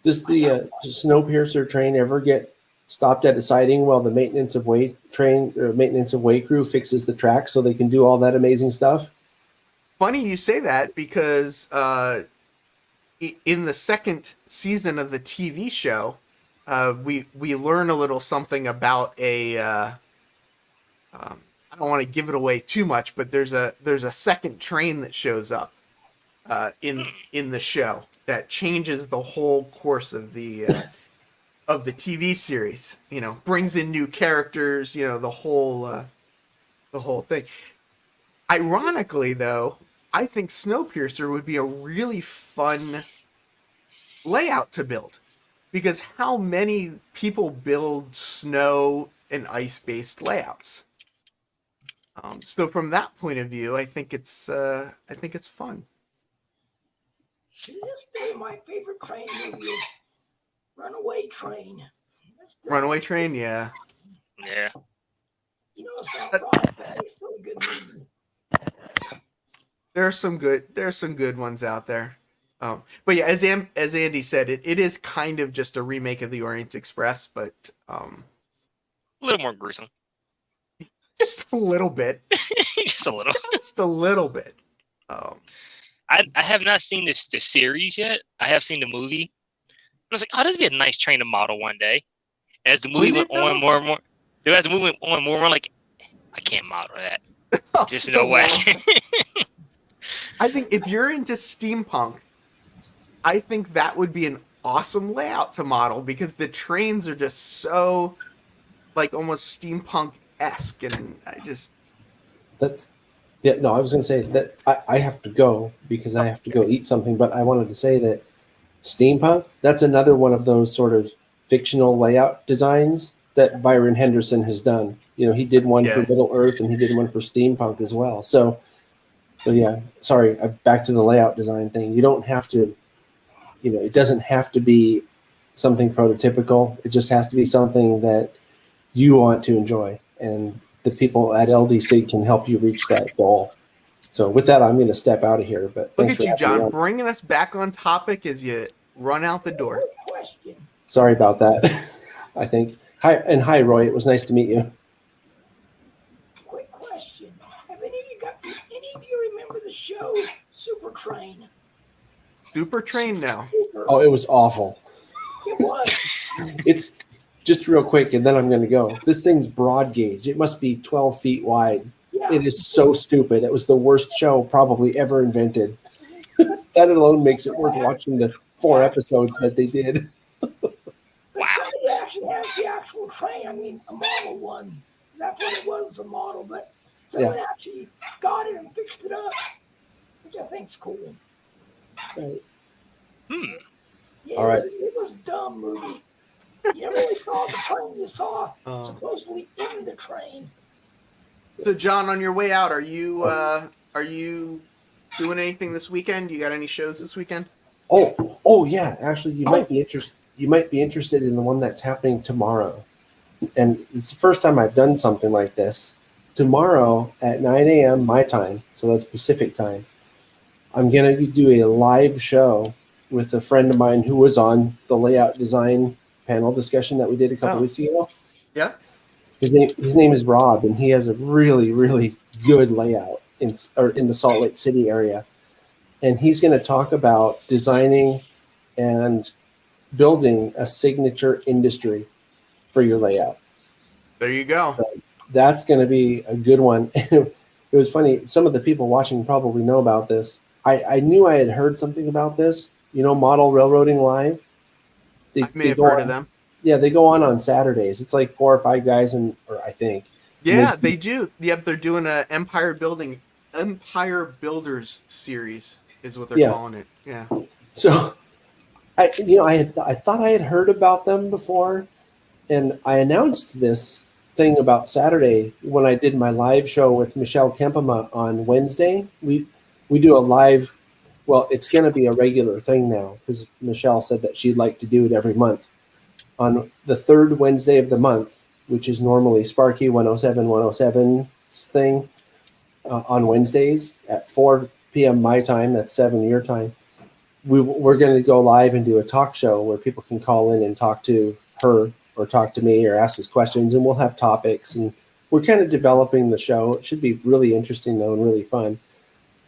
Does the Snowpiercer train ever get stopped at a siding while the maintenance of way crew fixes the track so they can do all that amazing stuff? Funny you say that because in the second season of the TV show, we learn a little something about I don't want to give it away too much, but there's a second train that shows up in the show that changes the whole course of the TV series. Brings in new characters. The whole thing. Ironically, though, I think Snowpiercer would be a really fun layout to build, because how many people build snow and ice-based layouts? So from that point of view, I think it's fun. To this day, my favorite train movie is Runaway Train. Runaway Train, yeah. Yeah. It's not right, but it's still a good movie. There's some good ones out there. But yeah, as Andy said, it is kind of just a remake of the Orient Express, but A little more gruesome. just a little bit. Just a little. Just a little bit. I have not seen the series yet. I have seen the movie. I was like, oh, this would be a nice train to model one day. And as the movie went on more and more, as the movie went on more and more, like, I can't model that. There's no way. I think if you're into steampunk, I think that would be an awesome layout to model, because the trains are just so like almost steampunk-esque, and I was going to say that I have to go because I have to go eat something, but I wanted to say that steampunk, that's another one of those sort of fictional layout designs that Byron Henderson has done. He did one for Middle Earth, and he did one for steampunk as well. So yeah, sorry, back to the layout design thing. You don't have to, it doesn't have to be something prototypical. It just has to be something that you want to enjoy, and the people at LDC can help you reach that goal. So with that, I'm going to step out of here. But look at you, John, bringing us back on topic as you run out the door. Question. Sorry about that. I think. Hi, Roy. It was nice to meet you. Quick question. Have any of you remember the show Super Train? Super Train now. Oh, it was awful. It was. It's just real quick, and then I'm going to go. This thing's broad gauge. It must be 12 feet wide. Yeah. It is so stupid. It was the worst show probably ever invented. That alone makes it worth watching the 4 episodes that they did. But somebody actually has the actual train. I mean, a model one. That's what it was, a model. But someone actually got it and fixed it up, which I think's cool. Right. Yeah, All right. it was a dumb movie. You never really saw the train. You saw Oh. supposedly in the train. So, John, on your way out, are you doing anything this weekend? You got any shows this weekend? Oh yeah. Actually, you might be interested. You might be interested in the one that's happening tomorrow. And it's the first time I've done something like this. Tomorrow at 9 a.m. my time, so that's Pacific time, I'm going to do a live show with a friend of mine who was on the layout design panel discussion that we did a couple weeks ago. Yeah. His name is Rob, and he has a really, really good layout in the Salt Lake City area. And he's going to talk about designing and building a signature industry for your layout. There you go. So that's going to be a good one. It was funny. Some of the people watching probably know about this. I knew I had heard something about this. You know, Model Railroading Live. I may have heard of them. Yeah, they go on Saturdays. It's like 4 or 5 guys, I think. Yeah, they do. Yep, they're doing a Empire Builders series is what they're calling it. Yeah. So, I thought I had heard about them before, and I announced this thing about Saturday when I did my live show with Michelle Kempema on Wednesday. We do a live. Well, it's going to be a regular thing now because Michelle said that she'd like to do it every month. On the third Wednesday of the month, which is normally Sparky 107's thing, on Wednesdays at 4 p.m. my time, that's 7 your time, we're going to go live and do a talk show where people can call in and talk to her or talk to me or ask us questions, and we'll have topics. And we're kind of developing the show. It should be really interesting, though, and really fun.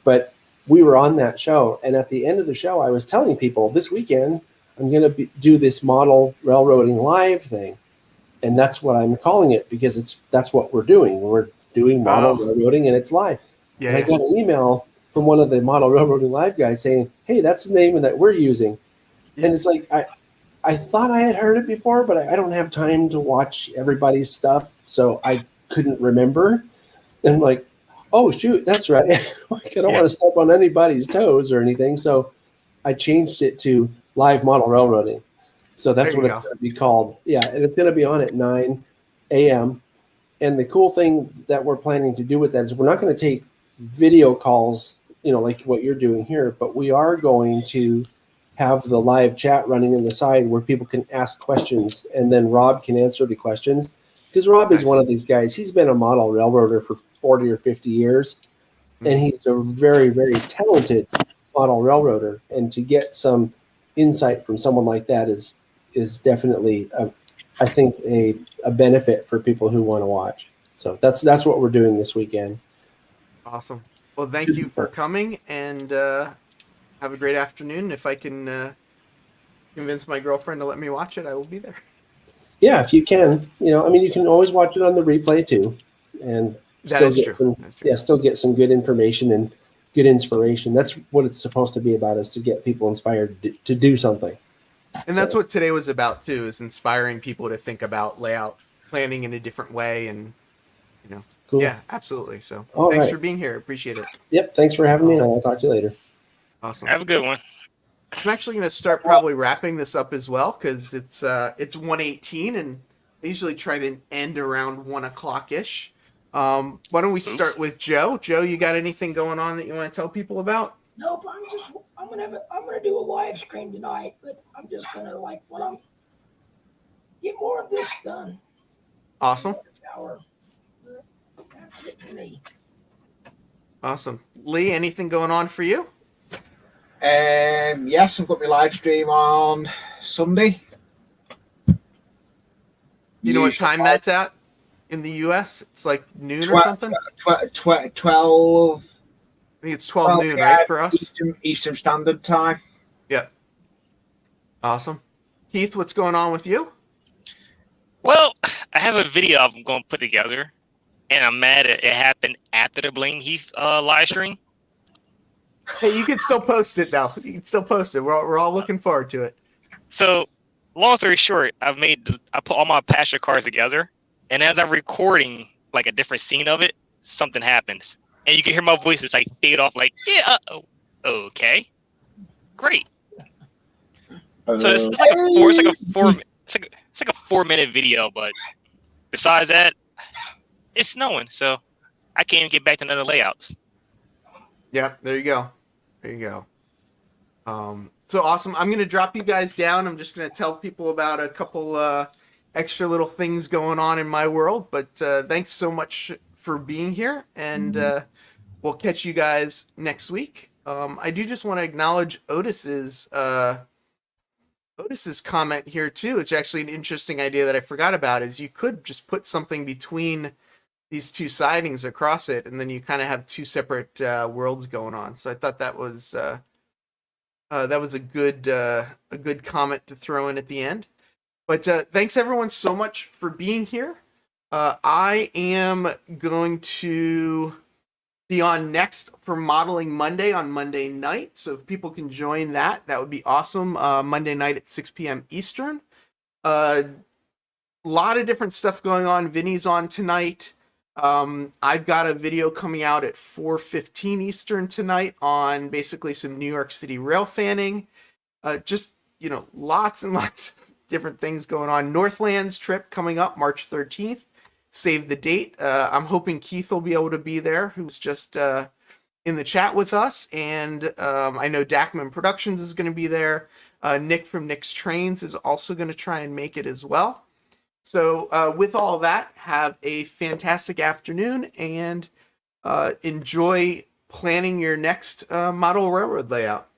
But we were on that show, and at the end of the show, I was telling people this weekend, I'm going to do this Model Railroading Live thing, and that's what I'm calling it because that's what we're doing. We're doing Model Railroading, and it's live. Yeah. And I got an email from one of the Model Railroading Live guys saying, "Hey, that's the name that we're using." Yeah. And it's like I thought I had heard it before, but I don't have time to watch everybody's stuff, so I couldn't remember. And I'm like, oh shoot, that's right. Like, I don't want to step on anybody's toes or anything, so I changed it to Live Model Railroading. So that's what it's going to be called. Yeah, and it's going to be on at 9 a.m. And the cool thing that we're planning to do with that is we're not going to take video calls, like what you're doing here, but we are going to have the live chat running on the side where people can ask questions, and then Rob can answer the questions. Because Rob is one of these guys. He's been a model railroader for 40 or 50 years, and he's a very, very talented model railroader. And to get some insight from someone like that is definitely, I think, a benefit for people who want to watch. So that's what we're doing this weekend. Awesome. Well, thank you for coming, and have a great afternoon. If I can convince my girlfriend to let me watch it, I will be there. Yeah, if you can, you can always watch it on the replay too, and still get some good information and good inspiration. That's what it's supposed to be about, is to get people inspired to do something. And that's what today was about too, is inspiring people to think about layout planning in a different way. And, cool. Yeah, absolutely. So thanks for being here. Appreciate it. Yep. Thanks for having me. And I'll talk to you later. Awesome. Have a good one. I'm actually going to start probably wrapping this up as well, because it's 1:18, and I usually try to end around 1 o'clock ish. Why don't we start with Joe? Joe, you got anything going on that you want to tell people about? Nope. I'm gonna do a live stream tonight, but I'm just gonna get more of this done. Awesome. That's it for me. Awesome. Lee, anything going on for you? Yes, I've got my live stream on Sunday. You know what time that's at in the U.S.? It's like noon or something? 12. I think it's 12 noon, right, for us? Eastern Standard Time. Yep. Awesome. Keith, what's going on with you? Well, I have a video I'm going to put together, and I'm mad it happened after the Blame Heath live stream. Hey, you can still post it, though. You can still post it. We're all looking forward to it. So, long story short, I put all my pasture cars together, and as I'm recording like a different scene of it, something happens. And you can hear my voice, it's like fade off, like, yeah, okay. great. So it's like a four. It's like a four. It's like a 4-minute video, but besides that, it's snowing, so I can't even get back to none of the layouts. Yeah, there you go. There you go. So awesome. I'm going to drop you guys down. I'm just going to tell people about a couple extra little things going on in my world. But thanks so much for being here, and we'll catch you guys next week. I do just want to acknowledge Otis's comment here too. It's actually an interesting idea that I forgot about. Is you could just put something between these two sidings across it, and then you kind of have two separate worlds going on. So I thought that was a good comment to throw in at the end. But thanks everyone so much for being here. I am going to be on next for Modeling Monday on Monday night. So if people can join that, that would be awesome. Monday night at 6 p.m. Eastern. Lot of different stuff going on. Vinny's on tonight. I've got a video coming out at 4:15 Eastern tonight on basically some New York City rail fanning. Just, lots and lots of different things going on. Northlands trip coming up March 13th. Save the date. I'm hoping Keith will be able to be there, who's just in the chat with us. And I know Dackman Productions is going to be there. Nick from Nick's Trains is also going to try and make it as well. So with all that, have a fantastic afternoon and enjoy planning your next model railroad layout.